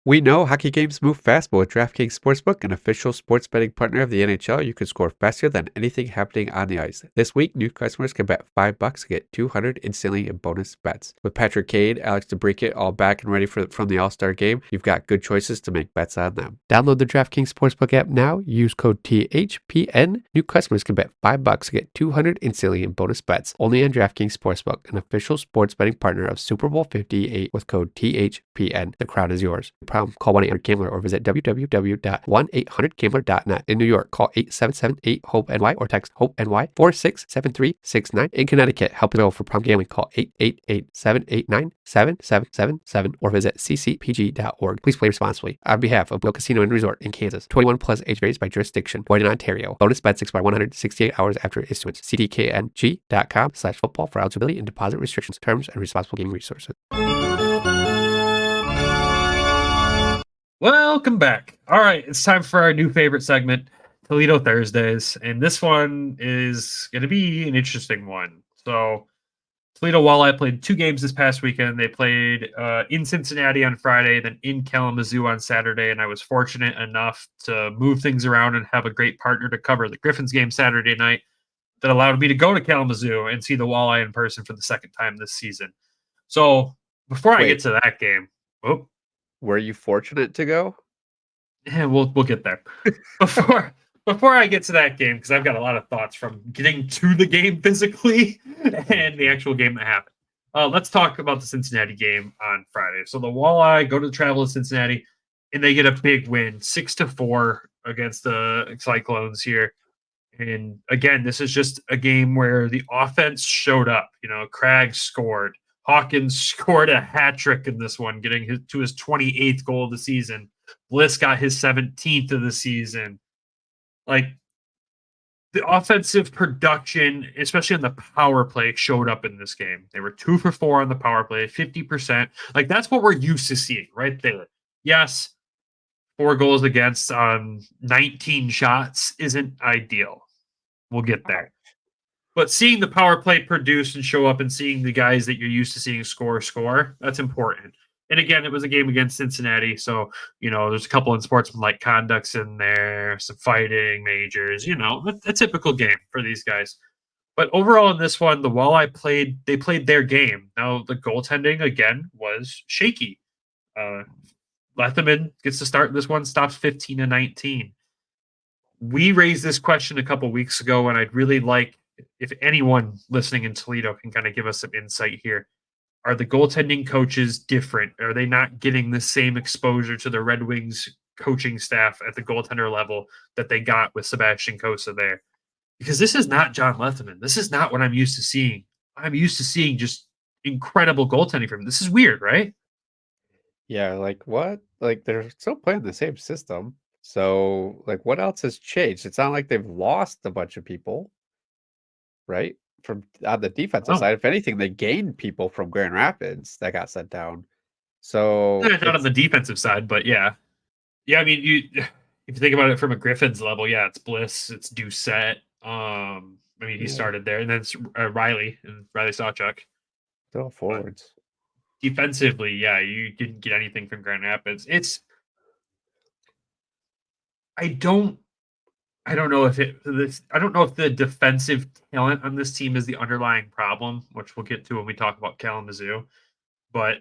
We know hockey games move fast, but with DraftKings Sportsbook, an official sports betting partner of the NHL, you can score faster than anything happening on the ice. This week, new customers can bet $5 to get $200 instantly in bonus bets. With Patrick Kane, Alex DeBrincat all back and ready from the All-Star game, you've got good choices to make bets on them. Download the DraftKings Sportsbook app now. Use code THPN. New customers can bet $5 to get $200 instantly in bonus bets. Only on DraftKings Sportsbook, an official sports betting partner of Super Bowl 58 with code THPN. The crowd is yours. Call 1-800-GAMBLER or visit www.1800gambler.net. In New York, call 877-8-HOPE-NY or text HOPE-NY 467369. In Connecticut, help available for problem gambling. Call 888-789-7777 or visit ccpg.org. Please play responsibly. On behalf of Will Casino and Resort in Kansas, 21 plus age varies by jurisdiction. Void in Ontario. Bonus bets expire 168 hours after issuance. cdkng.com/football for eligibility and deposit restrictions, terms, and responsible gaming resources.
Welcome back. All right, it's time for our new favorite segment, Toledo Thursdays, and this one is going to be an interesting one. So, Toledo Walleye played 2 games this past weekend. They played in Cincinnati on Friday, then in Kalamazoo on Saturday, and I was fortunate enough to move things around and have a great partner to cover the Griffins game Saturday night that allowed me to go to Kalamazoo and see the Walleye in person for the second time this season. So, before I get to that game,
were you fortunate to go?
Yeah, we'll get there. Before I get to that game, because I've got a lot of thoughts from getting to the game physically and the actual game that happened. Let's talk about the Cincinnati game on Friday. So the Walleye go to travel to Cincinnati, and they get a big win, 6-4 against the Cyclones here. And again, this is just a game where the offense showed up. You know, Cragg scored. Hawkins scored a hat trick in this one, getting to his 28th goal of the season. Bliss got his 17th of the season. Like, the offensive production, especially on the power play, showed up in this game. They were 2 for 4 on the power play, 50%. Like, that's what we're used to seeing right there. Yes, 4 goals against on 19 shots isn't ideal. We'll get there. But seeing the power play produce and show up and seeing the guys that you're used to seeing score, that's important. And again, it was a game against Cincinnati. So, you know, there's a couple of sportsmanlike conducts in there, some fighting, majors, you know, a typical game for these guys. But overall in this one, the Walleye played their game. Now, the goaltending, again, was shaky. Letherman gets to start this one, stops 15-19. We raised this question a couple weeks ago, and I'd really like if anyone listening in Toledo can kind of give us some insight here. Are the goaltending coaches different? Are they not getting the same exposure to the Red Wings coaching staff at the goaltender level that they got with Sebastian Cossa there? Because this is not John Letherman. This is not what I'm used to seeing. I'm used to seeing just incredible goaltending from him. This is weird, right?
Yeah, like what? Like they're still playing the same system. So, like, what else has changed? It's not like they've lost a bunch of people. right? From on the defensive side. If anything, they gained people from Grand Rapids that got sent down. So
not on the defensive side, but yeah. I mean, if you think about it from a Griffins level, yeah, it's Bliss, it's Doucette. I mean, he started there, and then it's Riley and Riley Sawchuk.
Still forwards.
But defensively, yeah, you didn't get anything from Grand Rapids. I don't know if the defensive talent on this team is the underlying problem, which we'll get to when we talk about Kalamazoo. But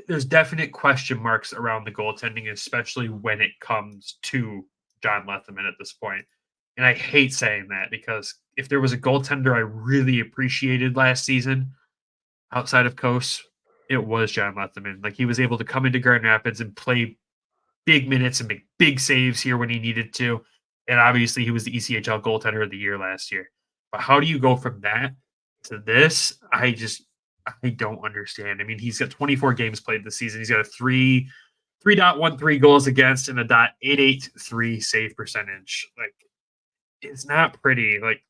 there's definite question marks around the goaltending, especially when it comes to John Letherman at this point. And I hate saying that because if there was a goaltender I really appreciated last season outside of Coase, it was John Letherman. Like, he was able to come into Grand Rapids and play big minutes and make big saves here when he needed to. And obviously he was the ECHL goaltender of the year last year. But how do you go from that to this? I don't understand. I mean, he's got 24 games played this season. He's got a 3.13 goals against and a .883 save percentage. Like, it's not pretty. Like,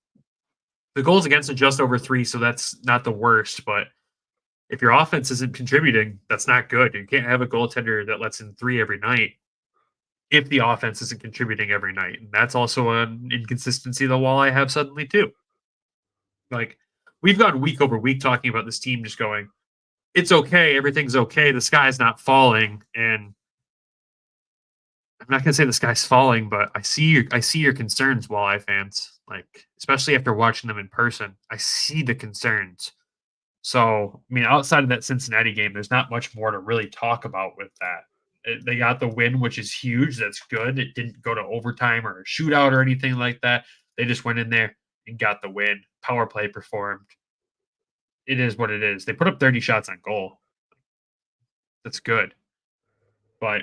the goals against are just over 3, so that's not the worst. But if your offense isn't contributing, that's not good. You can't have a goaltender that lets in 3 every night if the offense isn't contributing every night. And that's also an inconsistency the Walleye have suddenly too. Like, we've gone week over week talking about this team just going, it's okay, everything's okay, the sky's not falling. And I'm not going to say the sky's falling, but I see your concerns, Walleye fans. Like, especially after watching them in person, I see the concerns. So, I mean, outside of that Cincinnati game, there's not much more to really talk about with that. They got the win, which is huge. That's good. It didn't go to overtime or a shootout or anything like that. They just went in there and got the win. Power play performed. It is what it is. They put up 30 shots on goal. That's good. But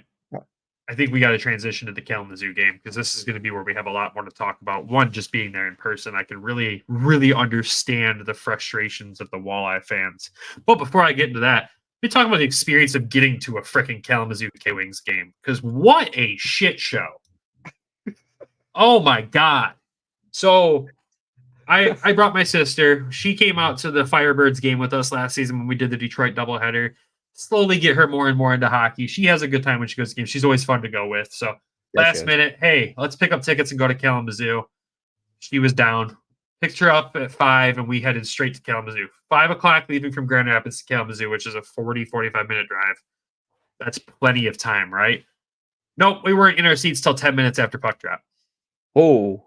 I think we got to transition to the Kalamazoo game because this is going to be where we have a lot more to talk about. One, just being there in person. I can really, really understand the frustrations of the Walleye fans. But before I get into that, let me talk about the experience of getting to a freaking Kalamazoo K-Wings game. Because what a shit show. Oh, my God. So I brought my sister. She came out to the Firebirds game with us last season when we did the Detroit doubleheader. Slowly get her more and more into hockey. She has a good time when she goes to games. She's always fun to go with. So last minute, hey, let's pick up tickets and go to Kalamazoo. She was down. Picked her up at 5, and we headed straight to Kalamazoo. 5 o'clock leaving from Grand Rapids to Kalamazoo, which is a 45-minute drive. That's plenty of time, right? Nope, we weren't in our seats till 10 minutes after puck drop.
Oh.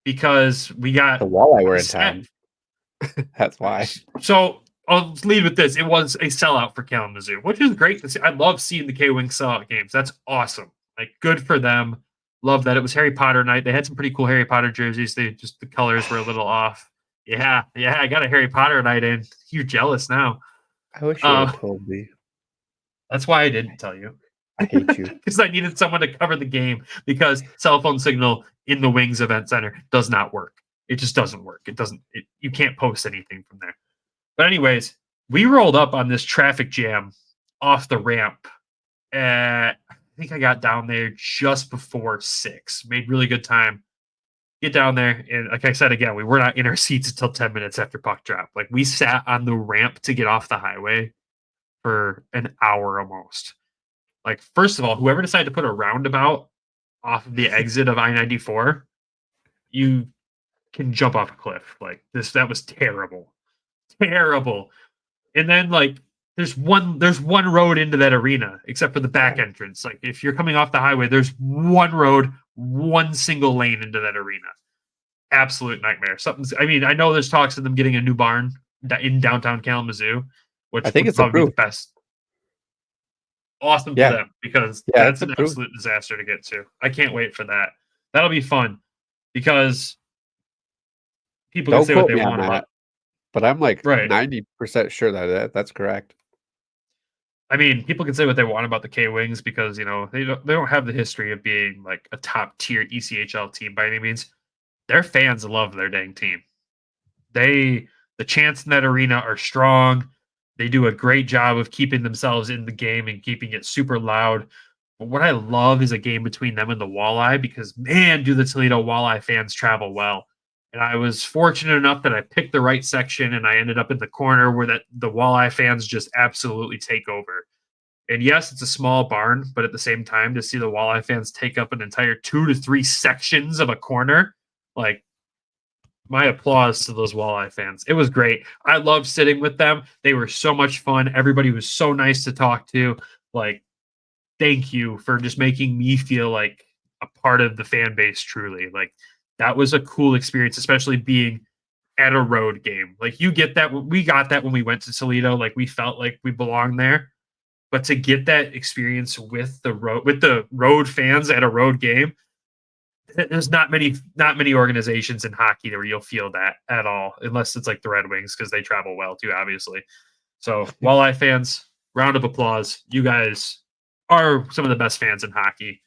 Because we got...
The Walleye were in town. That's why.
So I'll lead with this. It was a sellout for Kalamazoo, which is great to see. I love seeing the K-Wings sellout games. That's awesome. Like, good for them. Love that. It was Harry Potter night. They had some pretty cool Harry Potter jerseys. The colors were a little off. Yeah, I got a Harry Potter night in. You're jealous now.
I wish you had told me.
That's why I didn't tell you.
I hate you.
Because I needed someone to cover the game because cell phone signal in the Wings Event Center does not work. It just doesn't work. You can't post anything from there. But anyways, we rolled up on this traffic jam off the ramp at, I think I got down there just before 6. Made really good time. Get down there, and like I said again, we were not in our seats until 10 minutes after puck drop. Like, we sat on the ramp to get off the highway for an hour almost. Like, first of all, whoever decided to put a roundabout off of the exit of I-94, you can jump off a cliff. Like, that was terrible. Terrible. And then, like, there's one road into that arena, except for the back entrance. Like, if you're coming off the highway, there's one road, one single lane into that arena. Absolute nightmare. I know there's talks of them getting a new barn in downtown Kalamazoo, which I think it's probably the best. Awesome for them, because that's an absolute disaster to get to. I can't wait for that. That'll be fun because people can say what they want about it.
But I'm like 90% sure that's correct.
I mean, people can say what they want about the K-Wings because, you know, they don't have the history of being like a top tier ECHL team by any means. Their fans love their dang team. The chants in that arena are strong. They do a great job of keeping themselves in the game and keeping it super loud. But what I love is a game between them and the Walleye because, man, do the Toledo Walleye fans travel well. And I was fortunate enough that I picked the right section, and I ended up in the corner where the Walleye fans just absolutely take over. And yes, it's a small barn, but at the same time, to see the Walleye fans take up an entire 2 to 3 sections of a corner, like, my applause to those Walleye fans. It was great. I loved sitting with them. They were so much fun. Everybody was so nice to talk to. Like, thank you for just making me feel like a part of the fan base truly. Like, that was a cool experience, especially being at a road game. Like, you get that. We got that when we went to Toledo. Like, we felt like we belonged there. But to get that experience with the road fans at a road game, there's not many organizations in hockey where you'll feel that at all, unless it's like the Red Wings, because they travel well too, obviously. So Walleye fans, round of applause. You guys are some of the best fans in hockey.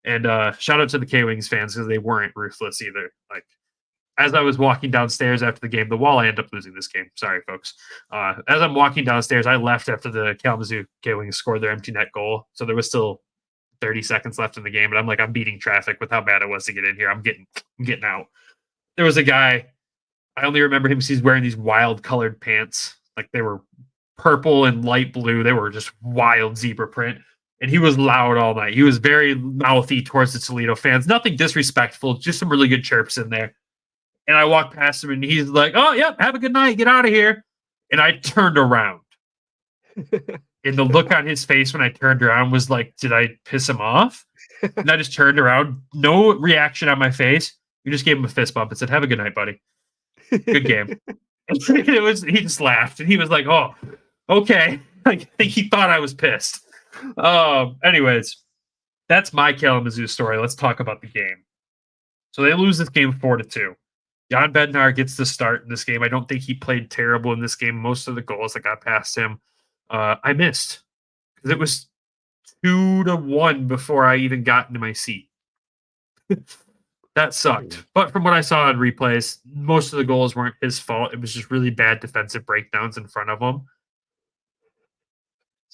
And shout out to the K-Wings fans, because they weren't ruthless either. Like, as I was walking downstairs after the game, the Walleye ended up losing this game. Sorry, folks. As I'm walking downstairs, I left after the Kalamazoo K-Wings scored their empty net goal. So there was still 30 seconds left in the game, but I'm like, I'm beating traffic with how bad it was to get in here. I'm getting out. There was a guy, I only remember him because he's wearing these wild colored pants. Like, they were purple and light blue. They were just wild zebra print. And he was loud all night. He was very mouthy towards the Toledo fans. Nothing disrespectful, just some really good chirps in there. And I walked past him, and he's like, "Oh, yep, have a good night. Get out of here." And I turned around. And the look on his face when I turned around was like, did I piss him off? And I just turned around, no reaction on my face. We just gave him a fist bump and said, "Have a good night, buddy. Good game." And he just laughed, and he was like, "Oh, okay." I think he thought I was pissed. Anyways, that's my Kalamazoo story. Let's talk about the game. So they lose this game 4-2. Jan Bednar gets the start in this game. I don't think he played terrible in this game. Most of the goals that got past him, I missed, because it was 2-1 before I even got into my seat. That sucked. But from what I saw on replays, most of the goals weren't his fault. It was just really bad defensive breakdowns in front of him.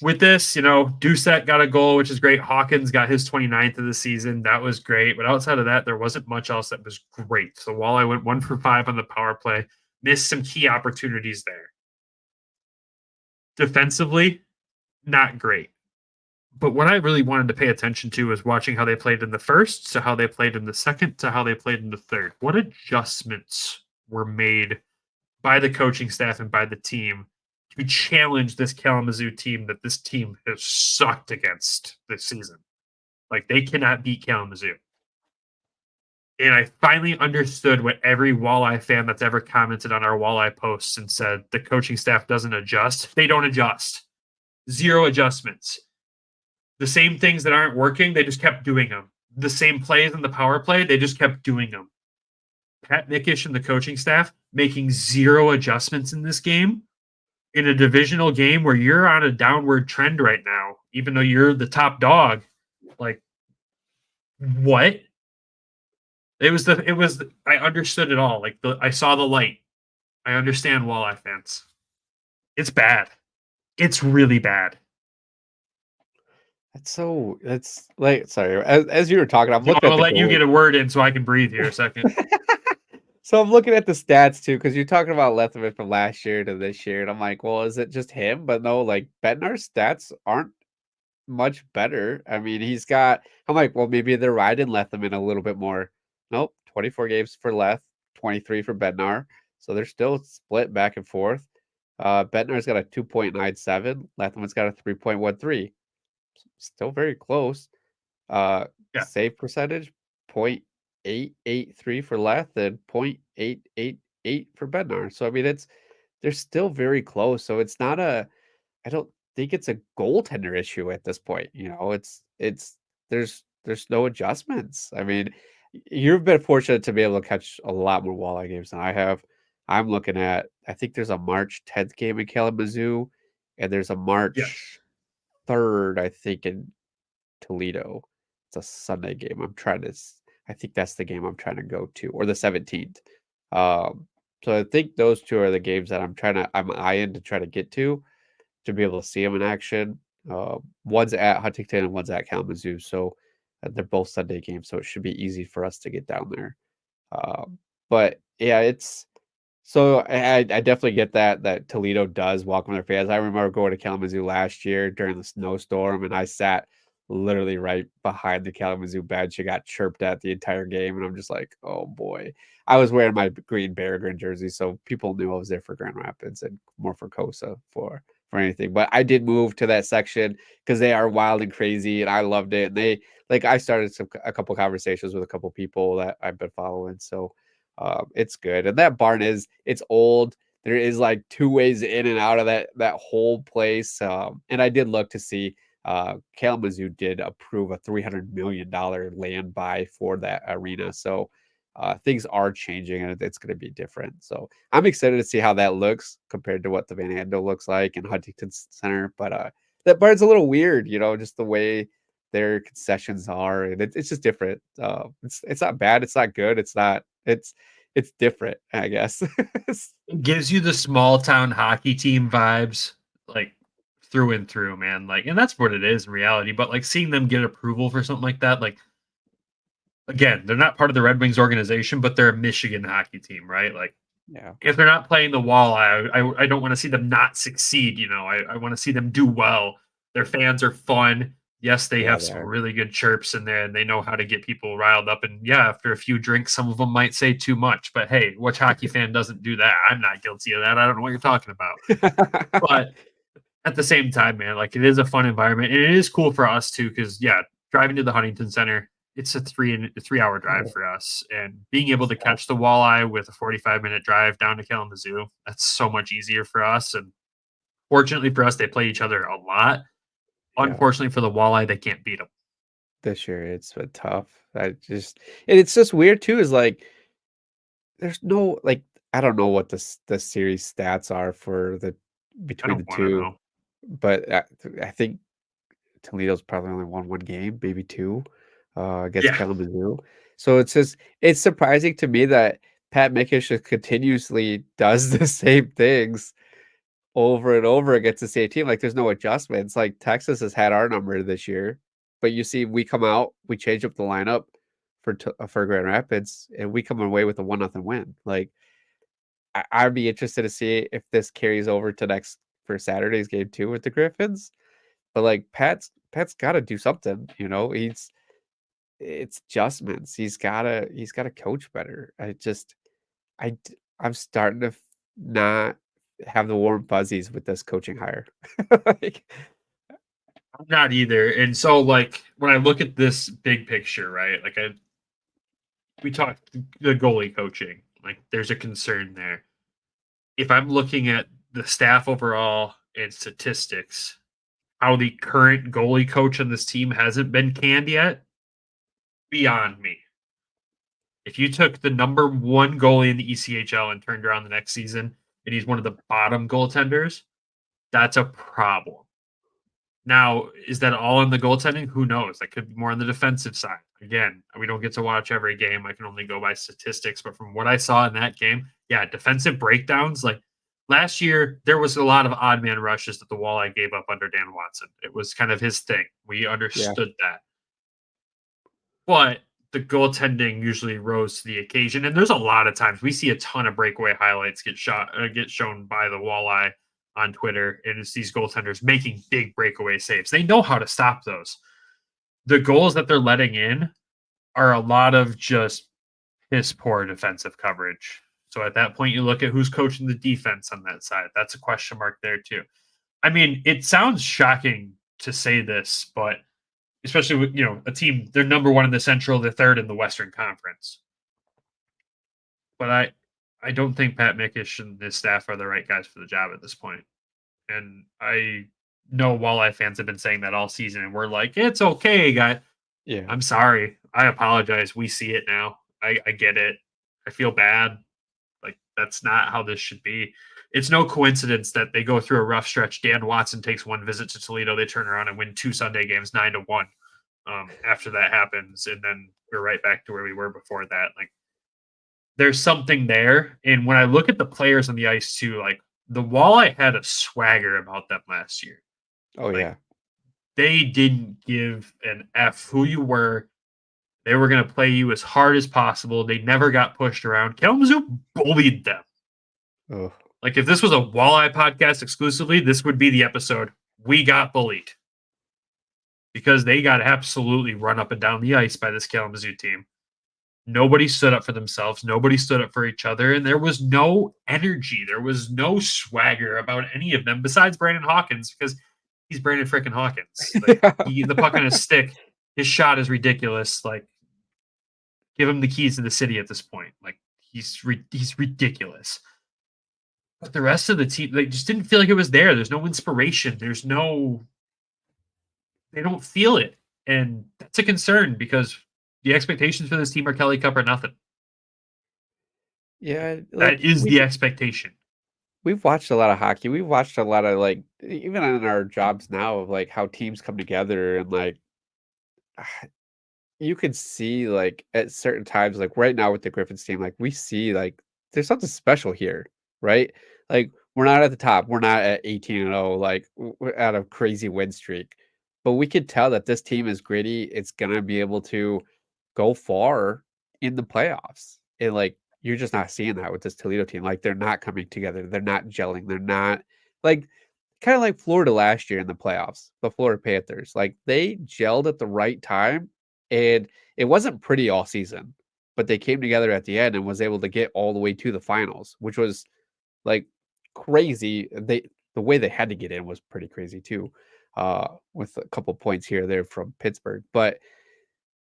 With this, Doucette got a goal, which is great. Hawkins got his 29th of the season. That was great. But outside of that, there wasn't much else that was great. So Walleye went 1 for 5 on the power play, missed some key opportunities there. Defensively, not great. But what I really wanted to pay attention to was watching how they played in the first, to how they played in the second, to how they played in the third. What adjustments were made by the coaching staff and by the team to challenge this Kalamazoo team that this team has sucked against this season? Like, they cannot beat Kalamazoo. And I finally understood what every Walleye fan that's ever commented on our Walleye posts and said the coaching staff doesn't adjust. They don't adjust. Zero adjustments. The same things that aren't working, they just kept doing them. The same plays in the power play, they just kept doing them. Pat Mickish and the coaching staff making zero adjustments in this game, in a divisional game where you're on a downward trend right now, even though you're the top dog. Like, what? I understood it all. Like, I saw the light. I understand Walleye fans. It's bad. It's really bad.
That's like, sorry. As you were talking, I'm looking.
I'm gonna let you get a word in so I can breathe here a second.
So I'm looking at the stats too, because you're talking about Lethbridge from last year to this year, and I'm like, well, is it just him? But no, like, Bednar's stats aren't much better. I mean, I'm like, well, maybe they're riding Letherman a little bit more. Nope, 24 games for Leth, 23 for Bednar. So they're still split back and forth. Bednar's got a 2.97. Letherman's got a 3.13. Still very close. Save percentage, 0.883 for Leth and 0.888 for Bednar. So I mean, they're still very close. So it's not I don't think it's a goaltender issue at this point. There's no adjustments. I mean, you've been fortunate to be able to catch a lot more Walleye games than I have. I'm looking at, I think there's a March 10th game in Kalamazoo, and there's a March 3rd, I think, in Toledo. It's a Sunday game. I think that's the game I'm trying to go to, or the 17th. So I think those two are the games that I'm eyeing to try to get to be able to see them in action. One's at Huntington and one's at Kalamazoo. So they're both Sunday games, so it should be easy for us to get down there. But Yeah, it's so I definitely get that Toledo does welcome their fans. I remember going to Kalamazoo last year during the snowstorm, and I sat literally right behind the Kalamazoo bench. I got chirped at the entire game, and I'm just like, oh boy. I was wearing my green Bear jersey, so people knew I was there for Grand Rapids and more for Cossa for anything. But I did move to that section because they are wild and crazy, and I loved it. And they I started a couple conversations with a couple people that I've been following, so it's good. And that barn it's old. There is like two ways in and out of that whole place. And I did look to see Kalamazoo did approve a $300 million land buy for that arena. So things are changing and it's going to be different. So I'm excited to see how that looks compared to what the Van Andel looks like in Huntington Center. But that barn's a little weird, just the way their concessions are, and it's just different. It's not bad, it's not good, it's different, I guess.
It gives you the small town hockey team vibes, like through and through, man. Like, and that's what it is in reality. But like seeing them get approval for something like that, like again, they're not part of the Red Wings organization, but they're a Michigan hockey team, right? Like,
Yeah.
if they're not playing the Walleye, I don't want to see them not succeed. I want to see them do well. Their fans are fun. Yes, they have some really good chirps in there, and they know how to get people riled up. And yeah, after a few drinks, some of them might say too much. But hey, which hockey fan doesn't do that? I'm not guilty of that. I don't know what you're talking about. But at the same time, man, like it is a fun environment, and it is cool for us too. Because yeah, driving to the Huntington Center, it's a 3-hour drive for us, and being able to catch the Walleye with a 45-minute drive down to Kalamazoo, that's so much easier for us. And fortunately for us, they play each other a lot. Unfortunately for the Walleye, they can't beat them.
This year, it's been tough. And it's just weird too. Is like, there's no like, I don't know what the series stats are for the between the two, but I think Toledo's probably only won one game, maybe two, against Kalamazoo. So it's surprising to me that Pat Mickish continuously does the same things over and over against the same team. Like there's no adjustments. Like Texas has had our number this year, but you see, we come out, we change up the lineup for Grand Rapids, and we come away with a 1-0 win. Like I'd be interested to see if this carries over to for Saturday's game too with the Griffins. But like Pat's got to do something. It's adjustments. He's gotta coach better. I'm starting to not have the warm fuzzies with this coaching hire.
I'm not either. And so like when I look at this big picture, right? Like we talked the goalie coaching. Like there's a concern there. If I'm looking at the staff overall and statistics, how the current goalie coach on this team hasn't been canned yet, beyond me. If you took the number one goalie in the ECHL and turned around the next season, and he's one of the bottom goaltenders, that's a problem. Now, is that all in the goaltending? Who knows? That could be more on the defensive side. Again, we don't get to watch every game. I can only go by statistics. But from what I saw in that game, yeah, defensive breakdowns. Like last year, there was a lot of odd man rushes that the Walleye gave up under Dan Watson. It was kind of his thing. We understood that. But the goaltending usually rose to the occasion. And there's a lot of times we see a ton of breakaway highlights get shown by the Walleye on Twitter, and it's these goaltenders making big breakaway saves. They know how to stop those. The goals that they're letting in are a lot of just piss poor defensive coverage. So at that point, you look at who's coaching the defense on that side. That's a question mark there too. I mean, it sounds shocking to say this, but especially with a team, they're number one in the Central, they're third in the Western Conference. But I don't think Pat Mickish and his staff are the right guys for the job at this point. And I know Walleye fans have been saying that all season, and we're like, it's okay, guy.
Yeah.
I'm sorry. I apologize. We see it now. I get it. I feel bad. Like, that's not how this should be. It's no coincidence that they go through a rough stretch. Dan Watson takes one visit to Toledo. They turn around and win 2 Sunday games 9-1 after that happens. And then we're right back to where we were before that. Like, there's something there. And when I look at the players on the ice too, like the Walleye had a swagger about them last year.
Oh, yeah.
They didn't give an F who you were. They were going to play you as hard as possible. They never got pushed around. Kalamazoo bullied them.
Oh.
Like, if this was a Walleye podcast exclusively, this would be the episode. We got bullied. Because they got absolutely run up and down the ice by this Kalamazoo team. Nobody stood up for themselves. Nobody stood up for each other. And there was no energy. There was no swagger about any of them besides Brandon Hawkins, because he's Brandon freaking Hawkins. Like, the puck on his stick, his shot is ridiculous. Like, give him the keys to the city at this point. Like, he's ridiculous. But the rest of the team, they just didn't feel like it was there. There's no inspiration. They don't feel it. And that's a concern because the expectations for this team are Kelly Cup or nothing.
Yeah.
That is the expectation.
We've watched a lot of hockey. We've watched a lot of, like, even in our jobs now, of like how teams come together, and like you can see, like, at certain times, like right now with the Griffins team, like we see like there's something special here, right? Like, we're not at the top. We're not at 18-0, like we're at a crazy win streak. But we could tell that this team is gritty. It's gonna be able to go far in the playoffs. And like, you're just not seeing that with this Toledo team. Like, they're not coming together. They're not gelling. They're not, like, kind of like Florida last year in the playoffs, the Florida Panthers. Like, they gelled at the right time, and it wasn't pretty all season, but they came together at the end and was able to get all the way to the finals, which was like crazy. The way they had to get in was pretty crazy too, with a couple points here or there from Pittsburgh. But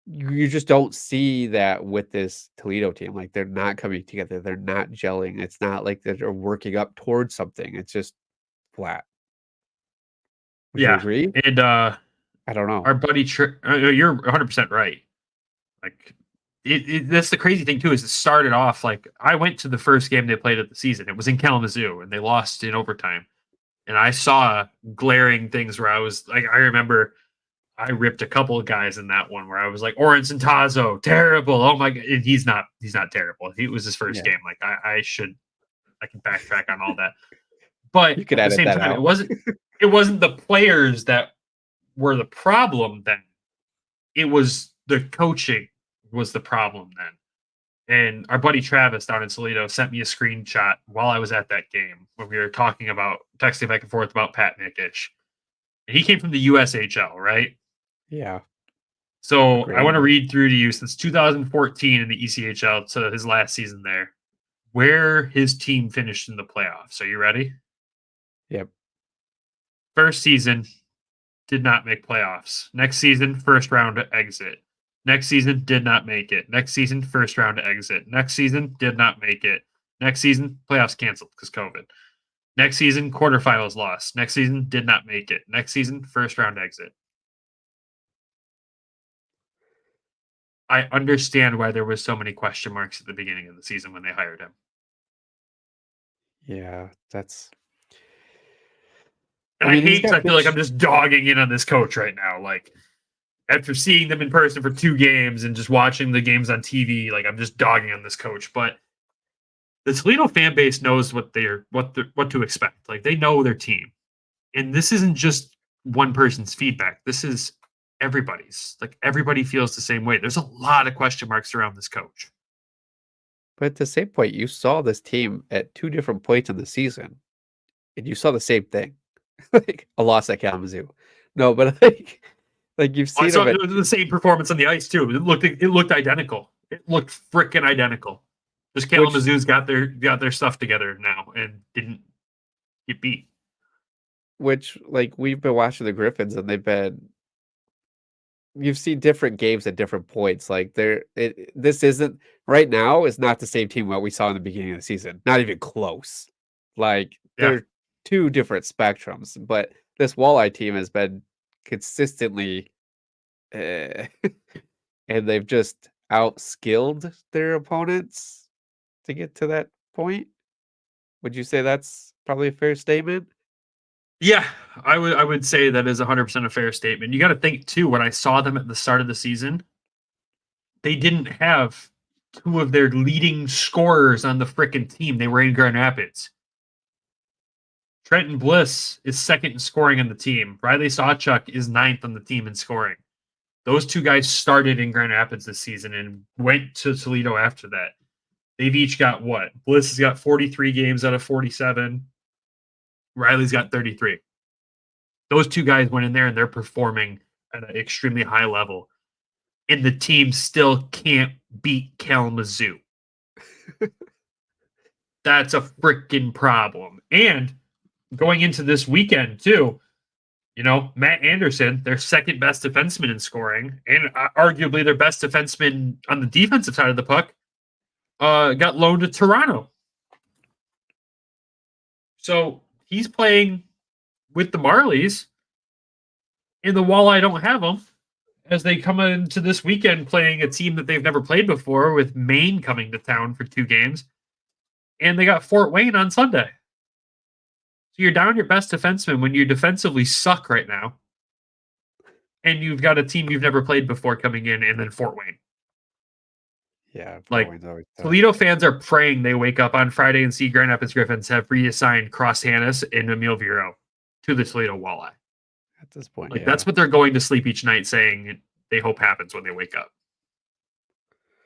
you just don't see that with this Toledo team. Like, they're not coming together. They're not gelling. It's not like they're working up towards something. It's just flat. Would you agree?
And
I don't know.
Our buddy, you're 100% right. Like, that's the crazy thing too, is it started off like, I went to the first game they played of the season. It was in Kalamazoo, and they lost in overtime. And I saw glaring things where I was like, I remember I ripped a couple of guys in that one where I was like, Oren Santazo, terrible. Oh my God. And he's not terrible. It was his first game. Like, I can backtrack on all that. But
you could
at the same time, it wasn't the players that were the problem then. It was the coaching was the problem then. And our buddy Travis down in Toledo sent me a screenshot while I was at that game when we were texting back and forth about Pat Nikic. And he came from the USHL, right?
Yeah.
So I want to read through to you since 2014 in the ECHL to his last season there, where his team finished in the playoffs. Are you ready?
Yep.
First season, did not make playoffs. Next season, first round exit. Next season, did not make it. Next season, first round exit. Next season, did not make it. Next season, playoffs canceled because COVID. Next season, quarterfinals lost. Next season, did not make it. Next season, first round exit. I understand why there was so many question marks at the beginning of the season when they hired him.
Yeah, that's...
And I hate because I feel like I'm just dogging in on this coach right now. Like, after seeing them in person for 2 games and just watching the games on TV, like, I'm just dogging on this coach. But the Toledo fan base knows what to expect. Like, they know their team. And this isn't just one person's feedback. This is everybody's. Like, everybody feels the same way. There's a lot of question marks around this coach.
But at the same point, you saw this team at 2 different points in the season, and you saw the same thing. Like, a loss at Kalamazoo. No, but like you've seen
it was the same performance on the ice too. It looked identical. It looked freaking identical. Just Kalamazoo's got their stuff together now and didn't get beat.
Which, like, we've been watching the Griffins, and you've seen different games at different points. Like, this isn't right now is not the same team what we saw in the beginning of the season. Not even close. Like, they're 2 different spectrums. But this Walleye team has been consistently, and they've just outskilled their opponents to get to that point. Would you say that's probably a fair statement?
Yeah, I would say that is 100% a fair statement. You got to think too, when I saw them at the start of the season, they didn't have 2 of their leading scorers on the frickin' team. They were in Grand Rapids. Trenton Bliss is 2nd in scoring on the team. Riley Sawchuk is 9th on the team in scoring. Those two guys started in Grand Rapids this season and went to Toledo after that. They've each got what? Bliss has got 43 games out of 47. Riley's got 33. Those two guys went in there and they're performing at an extremely high level. And the team still can't beat Kalamazoo. That's a freaking problem. And going into this weekend, too, Matt Anderson, their second best defenseman in scoring, and arguably their best defenseman on the defensive side of the puck, got loaned to Toronto. So he's playing with the Marlies, and the Walleye don't have him, as they come into this weekend playing a team that they've never played before, with Maine coming to town for 2 games. And they got Fort Wayne on Sunday. So you're down your best defenseman when you defensively suck right now. And you've got a team you've never played before coming in, and then Fort Wayne.
Yeah.
Toledo fans are praying they wake up on Friday and see Grand Rapids Griffins have reassigned Cross Hannes and Eemil Viro to the Toledo Walleye.
At this point,
that's what they're going to sleep each night saying they hope happens when they wake up.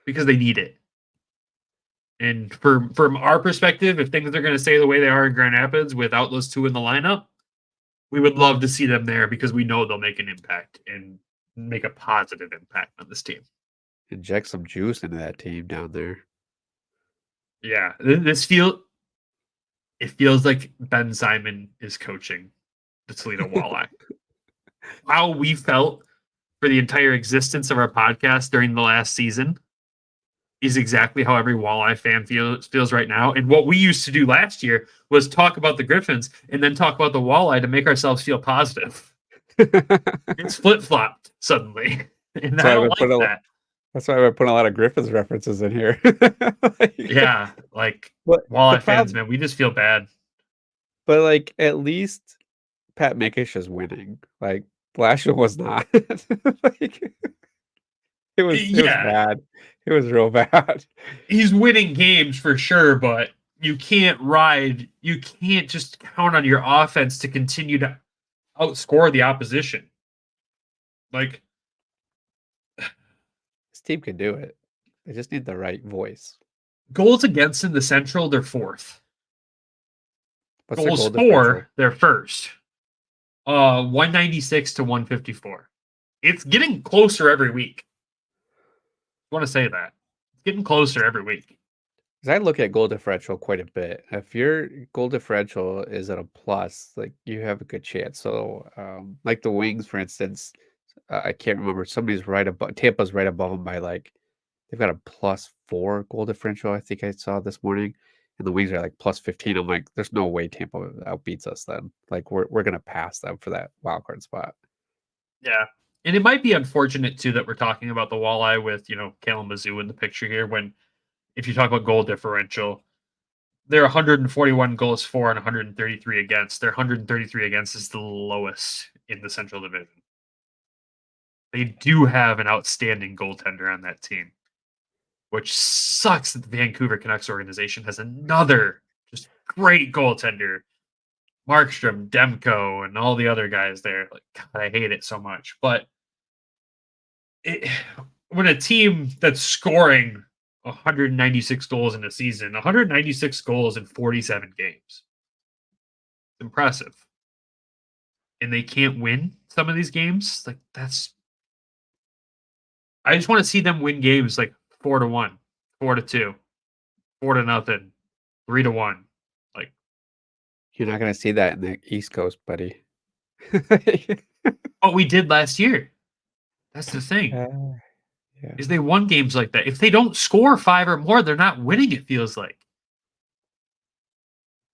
Because they need it. And from our perspective, if things are going to stay the way they are in Grand Rapids without those two in the lineup, we would love to see them there because we know they'll make an impact and make a positive impact on this team.
Inject some juice into that team down there.
Yeah, it feels like Ben Simon is coaching the Toledo Walleye. How we felt for the entire existence of our podcast during the last season is exactly how every Walleye fan feels right now. And what we used to do last year was talk about the Griffins and then talk about the Walleye to make ourselves feel positive. It's flip-flopped suddenly. And I don't like that.
That's why I put a lot of Griffins references in here.
Walleye fans, man, we just feel bad.
But at least Pat Mickish is winning. Last year was not. It was bad. It was real bad.
He's winning games for sure, but you can't just count on your offense to continue to outscore the opposition.
This team can do it. They just need the right voice.
Goals against in the Central, they're 4th.
What's
goals for, they're 1st. 196 to 154. It's getting closer every week. I want to say that. It's getting closer every week.
Because I look at goal differential quite a bit. If your goal differential is at a plus, you have a good chance. So, the Wings, for instance, I can't remember. Somebody's right above. Tampa's right above them by they've got a +4 goal differential. I think I saw this morning, and the Wings are +15. I'm like, there's no way Tampa outbeats us. Then, we're gonna pass them for that wild card spot.
Yeah. And it might be unfortunate, too, that we're talking about the Walleye with, Kalamazoo in the picture here when, if you talk about goal differential, they're 141 goals for and 133 against. Their 133 against is the lowest in the Central Division. They do have an outstanding goaltender on that team, which sucks that the Vancouver Canucks organization has another just great goaltender. Markstrom, Demko, and all the other guys there. God, I hate it so much. But when a team that's scoring 196 goals in a season, 196 goals in 47 games, it's impressive. And they can't win some of these games. That's. I just want to see them win games 4-1, 4-2, 4-0, 3-1.
You're not going to see that in the East Coast, buddy.
Oh, we did last year. That's the thing. Is they won games like that. If they don't score 5 or more, they're not winning, it feels like.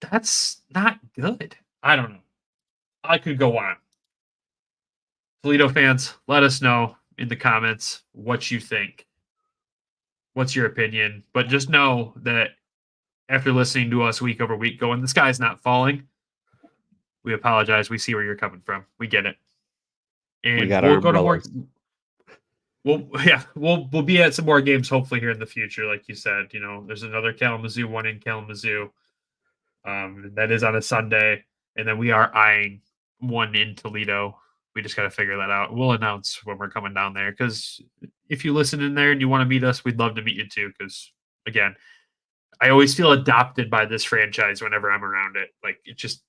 That's not good. I don't know. I could go on. Toledo fans, let us know in the comments what you think. What's your opinion? But just know that after listening to us week over week going, the sky's not falling, we apologize. We see where you're coming from. We get it. And we'll go to more. We'll be at some more games hopefully here in the future. Like you said, there's another Kalamazoo one in Kalamazoo. That is on a Sunday. And then we are eyeing one in Toledo we just got to figure that out. We'll announce when we're coming down there, because if you listen in there and you want to meet us, we'd love to meet you too. Because again, I always feel adopted by this franchise whenever I'm around it. Like, it just,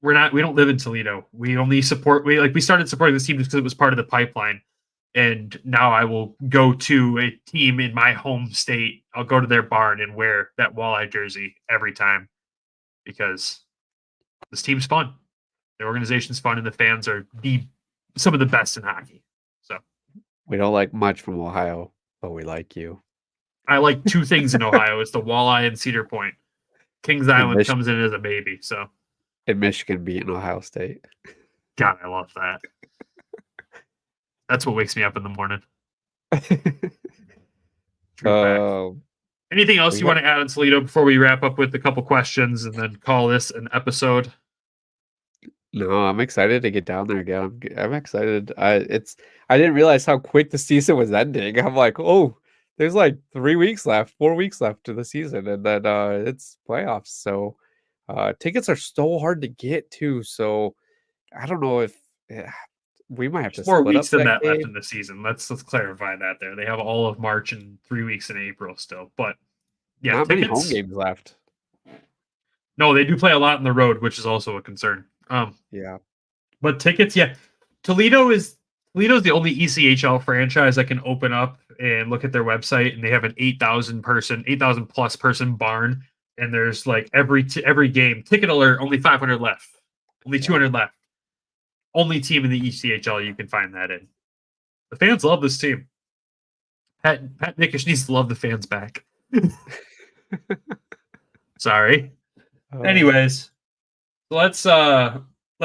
we don't live in Toledo. We only support, we started supporting this team just because it was part of the pipeline. And now I will go to a team in my home state. I'll go to their barn and wear that Walleye jersey every time, because this team's fun. The organization's fun, and the fans are some of the best in hockey. So
we don't like much from Ohio, but we like you.
I like two things in Ohio. It's the Walleye and Cedar Point. Kings Island comes in as a baby. So,
and Michigan beating Ohio State.
God, I love that. That's what wakes me up in the morning. Anything else you want to add on Toledo before we wrap up with a couple questions and then call this an episode?
No, I'm excited to get down there again. I'm excited. I didn't realize how quick the season was ending. I'm like, oh, there's like 4 weeks left to the season, and then it's playoffs. So tickets are so hard to get to. So I don't know if we might have to
split 4 weeks
up
than that left in the season. Let's clarify that there. They have all of March and 3 weeks in April still. But yeah,
not many home games left.
No, they do play a lot on the road, which is also a concern.
Yeah. But
tickets, yeah. Toledo's the only ECHL franchise that can open up and look at their website, and they have an 8,000 plus person barn, and there's like every game, ticket alert, only 500 left. Only 200 left. Only team in the ECHL you can find that in. The fans love this team. Pat Nickish needs to love the fans back. Sorry. Anyways, let's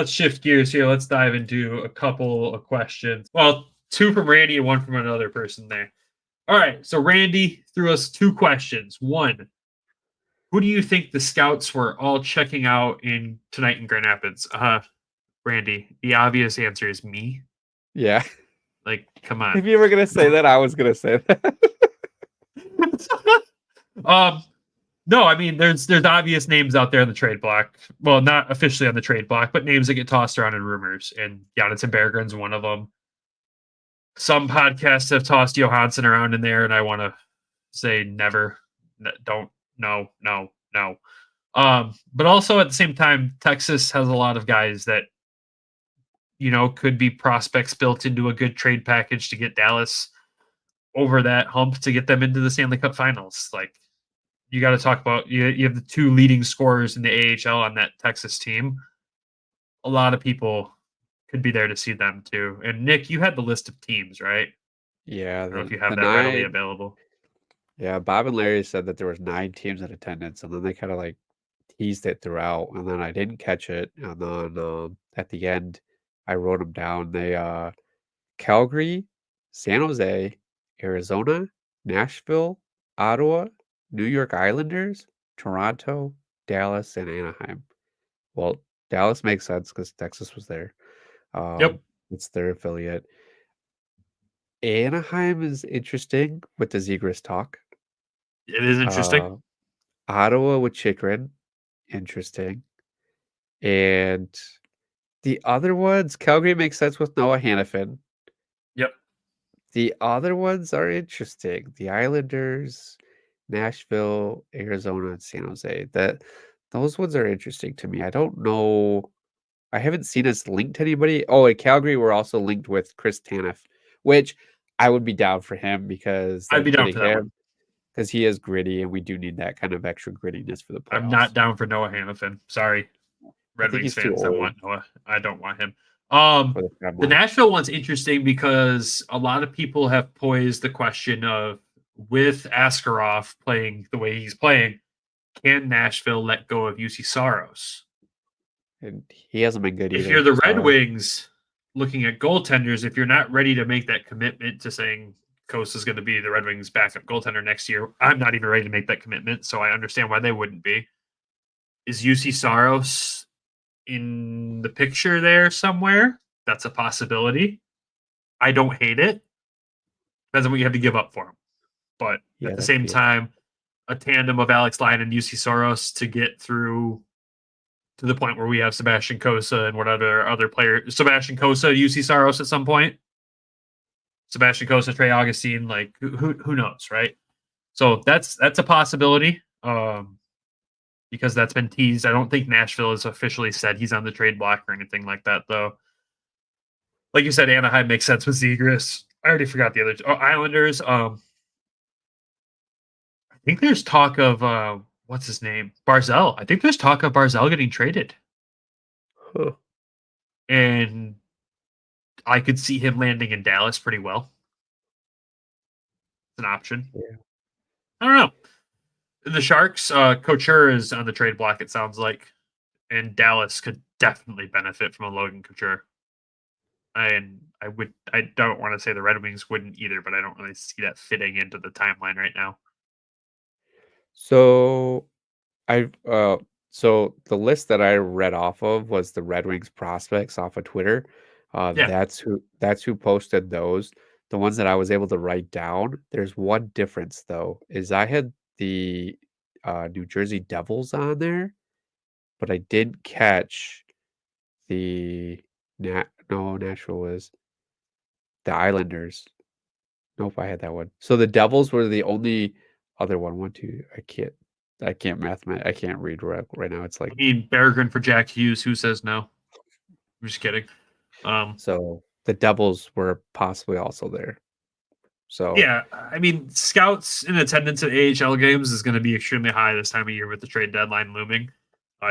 shift gears here. Let's dive into a couple of questions. Well, 2 from Randy and 1 from another person there. All right, so Randy threw us 2 questions. 1, who do you think the scouts were all checking out tonight in Grand Rapids? Randy, the obvious answer is me.
Yeah.
Like, come on.
If you were gonna say that, I was gonna say that.
No, I mean, there's obvious names out there in the trade block. Well, not officially on the trade block, but names that get tossed around in rumors. And Jonathan Berggren's one of them. Some podcasts have tossed Johansson around in there, and I want to say never. Don't. No. But also at the same time, Texas has a lot of guys that, could be prospects built into a good trade package to get Dallas over that hump to get them into the Stanley Cup Finals. Like, you got to talk about, you have the 2 leading scorers in the AHL on that Texas team. A lot of people could be there to see them too. And Nick, you had the list of teams, right?
Yeah.
I don't know if you have that readily available.
Yeah, Bob and Larry said that there was 9 teams in attendance, and then they kind of like teased it throughout, and then I didn't catch it. And then at the end, I wrote them down. They Calgary, San Jose, Arizona, Nashville, Ottawa, New York Islanders, Toronto, Dallas, and Anaheim. Well, Dallas makes sense because Texas was there.
Yep.
It's their affiliate. Anaheim is interesting with the Zegras talk.
It is interesting.
Ottawa with Chychrun, interesting. And the other ones, Calgary makes sense with Noah Hannafin.
Yep.
The other ones are interesting. The Islanders, Nashville, Arizona, and San Jose. Those ones are interesting to me. I don't know. I haven't seen us linked to anybody. Oh, at Calgary, we're also linked with Chris Tanev, which I would be down for him because
I'd be down for that one.
Because he is gritty, and we do need that kind of extra grittiness for the playoffs.
I'm not down for Noah Hannafin. Sorry, Red Wings fans that want Noah. I don't want him. The Nashville one's interesting because a lot of people have posed the question of, with Askarov playing the way he's playing, can Nashville let go of UC Saros?
And he hasn't been good either.
If you're the Red Wings looking at goaltenders, if you're not ready to make that commitment to saying Cossa is going to be the Red Wings' backup goaltender next year, I'm not even ready to make that commitment, so I understand why they wouldn't be. Is UC Saros in the picture there somewhere? That's a possibility. I don't hate it. Depends on what you have to give up for him. But at the same time, a tandem of Alex Lyon and UC Saros to get through to the point where we have Sebastian Cossa and what other player, Sebastian Cossa, UC Saros at some point. Sebastian Cossa, Trey Augustine, like who knows, right? So that's a possibility. Because that's been teased. I don't think Nashville has officially said he's on the trade block or anything like that, though. Like you said, Anaheim makes sense with Zegras. I already forgot the other Islanders. I think there's talk of what's his name? Barzal. I think there's talk of Barzal getting traded.
Huh.
And I could see him landing in Dallas pretty well. It's an option.
Yeah.
I don't know. The Sharks, Couture is on the trade block, it sounds like. And Dallas could definitely benefit from a Logan Couture. And I don't want to say the Red Wings wouldn't either, but I don't really see that fitting into the timeline right now.
So so the list that I read off of was the Red Wings prospects off of Twitter.
Yeah.
That's who posted those. The ones that I was able to write down. There's one difference though, is I had the New Jersey Devils on there, but I did catch the Nashville was the Islanders. Nope, I had that one. So the Devils were the only other one. One, two. I can't I can't read right now. It's like
I mean, Berggren for Jack Hughes. Who says no? I'm just kidding.
So the Devils were possibly also there. So
yeah, I mean, scouts in attendance at AHL games is going to be extremely high this time of year with the trade deadline looming.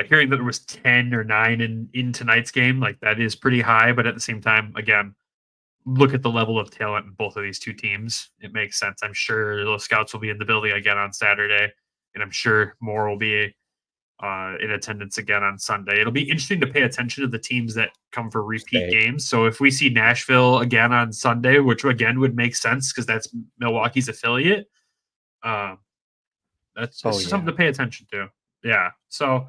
Hearing that there was 10 or 9 in tonight's game, like that is pretty high. But at the same time, again, look at the level of talent in both of these two teams. It makes sense. I'm sure those scouts will be in the building again on Saturday, and I'm sure more will be in attendance again on Sunday. It'll be interesting to pay attention to the teams that come for repeat games. So if we see Nashville again on Sunday, which again would make sense because that's Milwaukee's affiliate, that's something to pay attention to. Yeah. So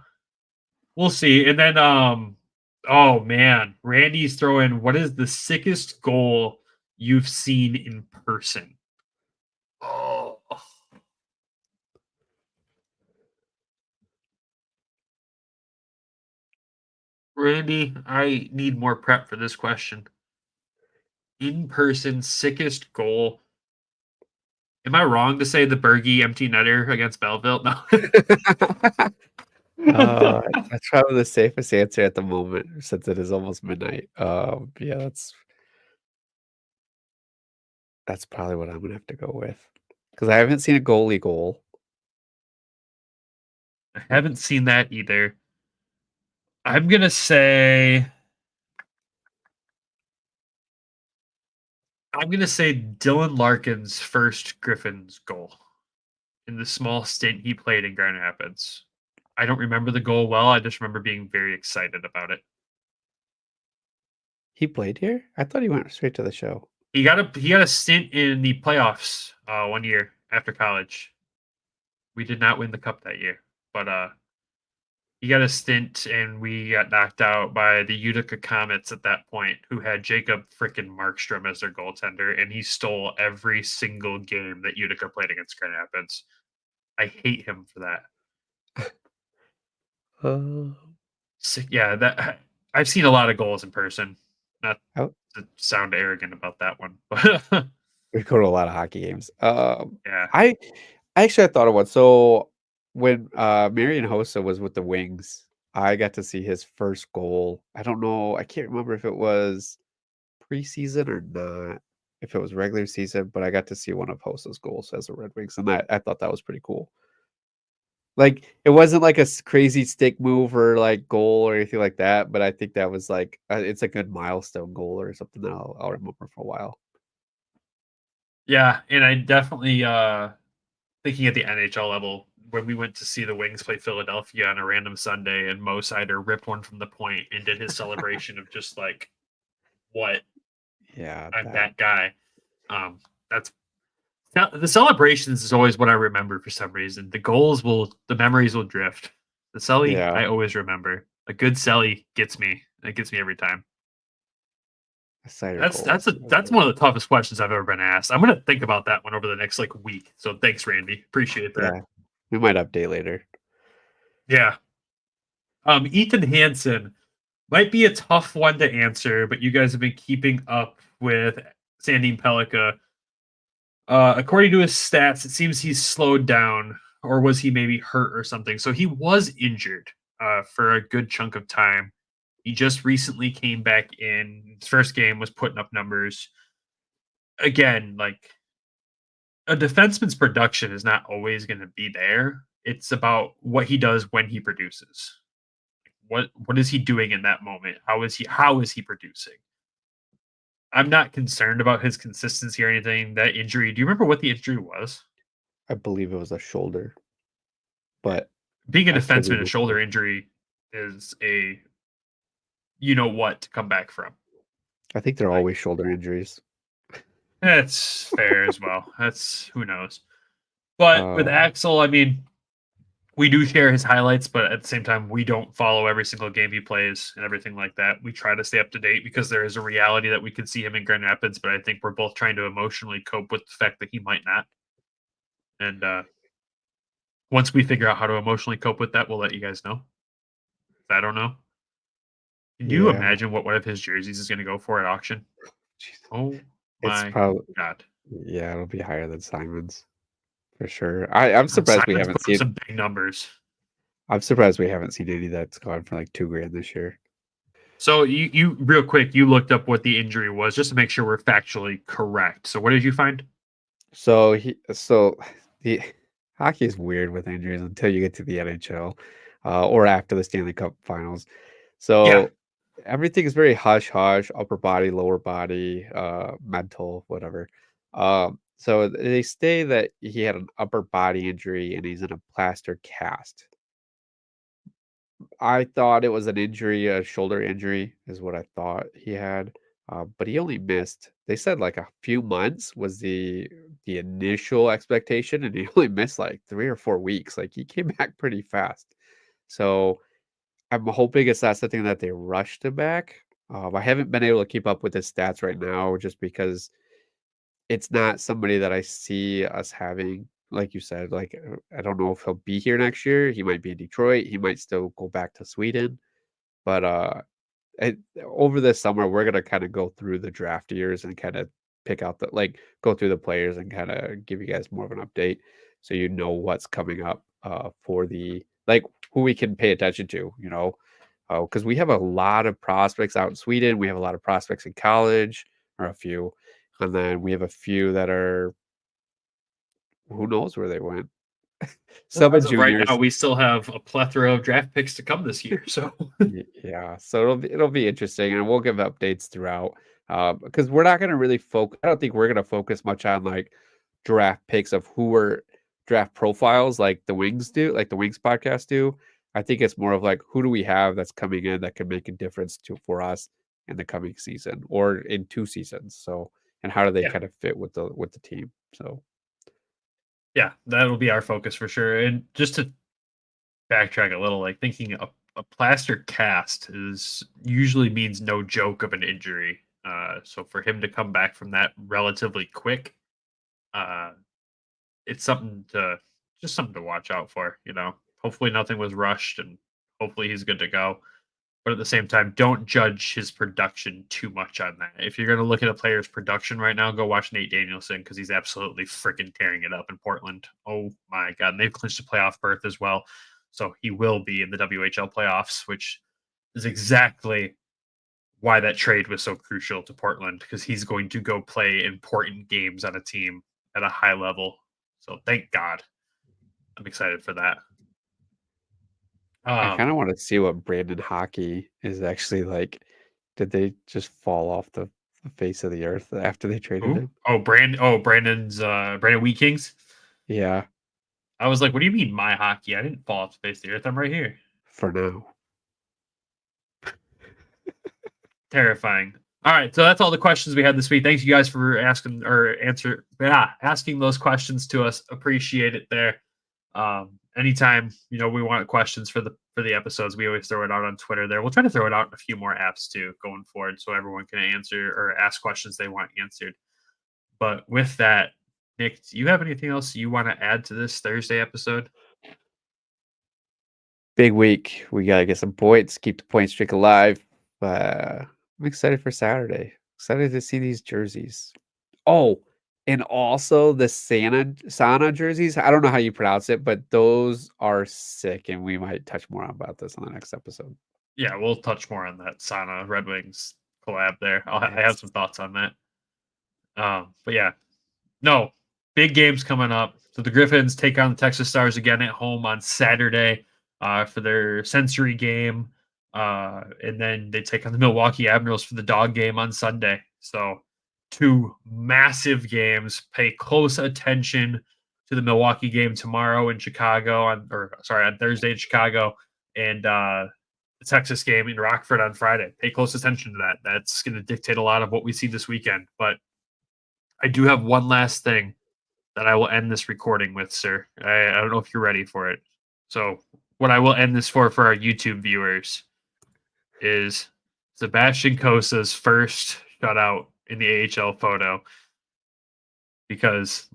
we'll see. And then, oh man, Randy's throwing, what is the sickest goal you've seen in person? Oh. Randy, I need more prep for this question. In person, sickest goal. Am I wrong to say the Bergie empty netter against Belleville? No.
That's probably the safest answer at the moment since it is almost midnight. Yeah, that's probably what I'm gonna have to go with because I haven't seen a goalie goal.
I haven't seen that either. I'm gonna say Dylan Larkin's first Griffins goal in the small stint he played in Grand Rapids. I don't remember the goal well. I just remember being very excited about it.
He played here? I thought he went straight to the show.
He got a stint in the playoffs 1 year after college. We did not win the cup that year, but he got a stint, and we got knocked out by the Utica Comets at that point, who had Jacob frickin' Markstrom as their goaltender, and he stole every single game that Utica played against Grand Rapids. I hate him for that. Yeah, that I've seen a lot of goals in person. Not to sound arrogant about that one, but
we go to a lot of hockey games.
Yeah,
I actually thought of one. So when Marian Hossa was with the Wings, I got to see his first goal. I don't know. I can't remember if it was preseason or not, if it was regular season, but I got to see one of Hossa's goals as a Red Wings, and I thought that was pretty cool. Like, it wasn't like a crazy stick move or like goal or anything like that, but I think that was like it's a good milestone goal or something that I'll remember for a while.
Yeah, and I definitely thinking at the NHL level, when we went to see the Wings play Philadelphia on a random Sunday, and Mo Seider ripped one from the point and did his celebration of just like, what?
Yeah,
I'm that guy. That's the celebrations is always what I remember for some reason. The memories will drift. The celly, I always remember. A good celly gets me. It gets me every time. That's one of the toughest questions I've ever been asked. I'm gonna think about that one over the next week. So thanks, Randy. Appreciate that.
Yeah, we might update later.
Yeah. Ethan Hansen might be a tough one to answer, but you guys have been keeping up with Sandin Pellikka. According to his stats, it seems he's slowed down, or was he maybe hurt or something? So he was injured for a good chunk of time. He just recently came back in. His first game was putting up numbers. Again, like a defenseman's production is not always going to be there. It's about what he does when he produces. What is he doing in that moment? How is he producing? I'm not concerned about his consistency or anything. That injury, do you remember what the injury was?
I believe it was a shoulder. But
being a defenseman, a shoulder injury is a what to come back from.
I think they're always shoulder injuries.
That's fair as well. That's who knows. But with Axel, I mean, we do share his highlights, but at the same time, we don't follow every single game he plays and everything like that. We try to stay up to date because there is a reality that we could see him in Grand Rapids, but I think we're both trying to emotionally cope with the fact that he might not. And once we figure out how to emotionally cope with that, we'll let you guys know. I don't know. Can you imagine what one of his jerseys is going to go for at auction? Oh my God.
Yeah, it'll be higher than Simon's for sure. I'm surprised we haven't seen
some big numbers.
I'm surprised we haven't seen any that's gone for like $2,000 this year.
So you real quick, you looked up what the injury was just to make sure we're factually correct. So what did you find?
So the hockey is weird with injuries until you get to the NHL or after the Stanley Cup Finals. So everything is very hush hush, upper body, lower body, mental, whatever. So they say that he had an upper body injury and he's in a plaster cast. I thought it was an injury, a shoulder injury is what I thought he had. But he only missed, they said like a few months was the initial expectation, and he only missed like 3 or 4 weeks. Like he came back pretty fast. So I'm hoping it's not something that they rushed him back. I haven't been able to keep up with his stats right now just because it's not somebody that I see us having. Like you said, like I don't know if he'll be here next year. He might be in Detroit. He might still go back to Sweden. But over this summer, we're gonna kind of go through the draft years and kind of pick out go through the players and kind of give you guys more of an update, so you know what's coming up for the who we can pay attention to. Because we have a lot of prospects out in Sweden. We have a lot of prospects in college, or a few, and then we have a few that are who knows where they went.
Some juniors. Right now, we still have a plethora of draft picks to come this year. So
yeah, so it'll be interesting, and we'll give updates throughout. Because we're not going to really focus. I don't think we're going to focus much on like draft picks of who were draft profiles like the Wings do, like the Wings podcast do. I think it's more of like who do we have that's coming in that can make a difference for us in the coming season or in 2 seasons. So, and how do they kind of fit with the team? So.
Yeah, that'll be our focus for sure. And just to backtrack a little, like thinking a plaster cast usually means no joke of an injury. So for him to come back from that relatively quick, it's something to watch out for. Hopefully nothing was rushed, and hopefully he's good to go. But at the same time, don't judge his production too much on that. If you're going to look at a player's production right now, go watch Nate Danielson because he's absolutely freaking tearing it up in Portland. Oh my God. And they've clinched a playoff berth as well. So he will be in the WHL playoffs, which is exactly why that trade was so crucial to Portland, because he's going to go play important games on a team at a high level. So thank God. I'm excited for that.
I kind of want to see what Brandon Hockey is actually like. Did they just fall off the face of the earth after they traded him?
Brandon Wheat Kings.
Yeah.
I was like, what do you mean my hockey? I didn't fall off the face of the earth. I'm right here.
For now.
Terrifying. All right, so that's all the questions we had this week. Thanks you guys for asking those questions to us. Appreciate it there. Anytime we want questions for the episodes, we always throw it out on Twitter there. We'll try to throw it out in a few more apps too going forward, so everyone can answer or ask questions they want answered. But with that, Nick, do you have anything else you want to add to this Thursday episode?
Big week. We got to get some points, keep the point streak alive. I'm excited for Saturday. Excited to see these jerseys. Oh, and also the Sana jerseys. I don't know how you pronounce it, but those are sick, and we might touch more about this on the next episode.
Yeah, we'll touch more on that Sana Red Wings collab there. I have some thoughts on that. But yeah, no, big games coming up. So the Griffins take on the Texas Stars again at home on Saturday for their sensory game. And then they take on the Milwaukee Admirals for the dog game on Sunday. So 2 massive games. Pay close attention to the Milwaukee game tomorrow in Chicago on Thursday in Chicago, and the Texas game in Rockford on Friday. Pay close attention to that. That's going to dictate a lot of what we see this weekend. But I do have one last thing that I will end this recording with, sir. I don't know if you're ready for it. So what I will end this for our YouTube viewers is Sebastian Cossa's first shutout in the AHL photo. Because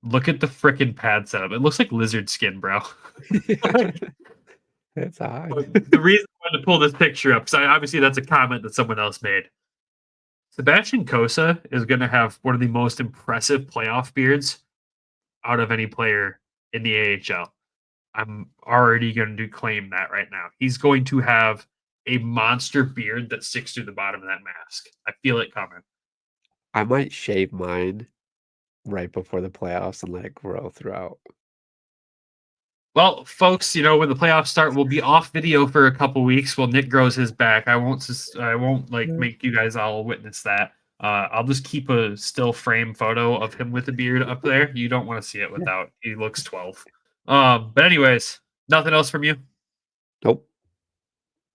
look at the frickin' pad setup. It looks like lizard skin, bro.
It's odd.
The reason I wanted to pull this picture up, because obviously that's a comment that someone else made. Sebastian Cossa is going to have one of the most impressive playoff beards out of any player in the AHL. I'm already going to claim that right now. He's going to have a monster beard that sticks through the bottom of that mask. I feel it coming.
I might shave mine right before the playoffs and let it grow throughout.
Well, folks, when the playoffs start, we'll be off video for a couple weeks while Nick grows his back. I won't make you guys all witness that. I'll just keep a still frame photo of him with a beard up there. You don't want to see it without. He looks 12. But anyways, nothing else from you?
Nope.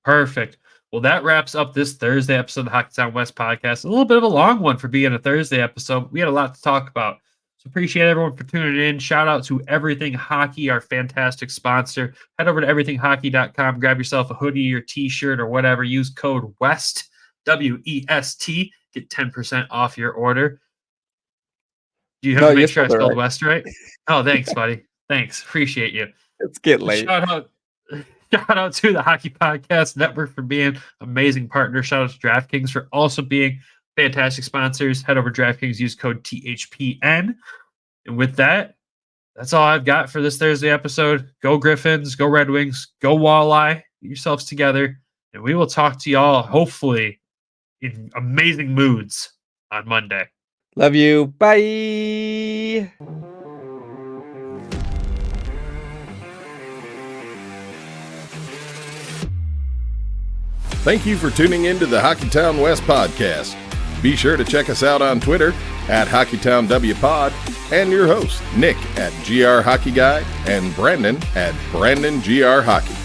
Perfect. Well, that wraps up this Thursday episode of the Hockeytown West Podcast. A little bit of a long one for being a Thursday episode. We had a lot to talk about. So appreciate everyone for tuning in. Shout out to Everything Hockey, our fantastic sponsor. Head over to everythinghockey.com. Grab yourself a hoodie or t-shirt or whatever. Use code WEST, W-E-S-T. Get 10% off your order. Do you have to make sure I spelled West right? Oh, thanks, buddy. Thanks. Appreciate you.
It's getting late.
Shout out to the Hockey Podcast Network for being amazing partner. Shout out to DraftKings for also being fantastic sponsors. Head over to DraftKings, use code THPN. And with that, that's all I've got for this Thursday episode. Go Griffins, go Red Wings, go Walleye. Get yourselves together. And we will talk to y'all, hopefully, in amazing moods on Monday.
Love you. Bye.
Thank you for tuning in to the Hockeytown West Podcast. Be sure to check us out on Twitter at HockeytownWPod and your host, Nick at GR Hockey Guy and Brandon at BrandonGR Hockey.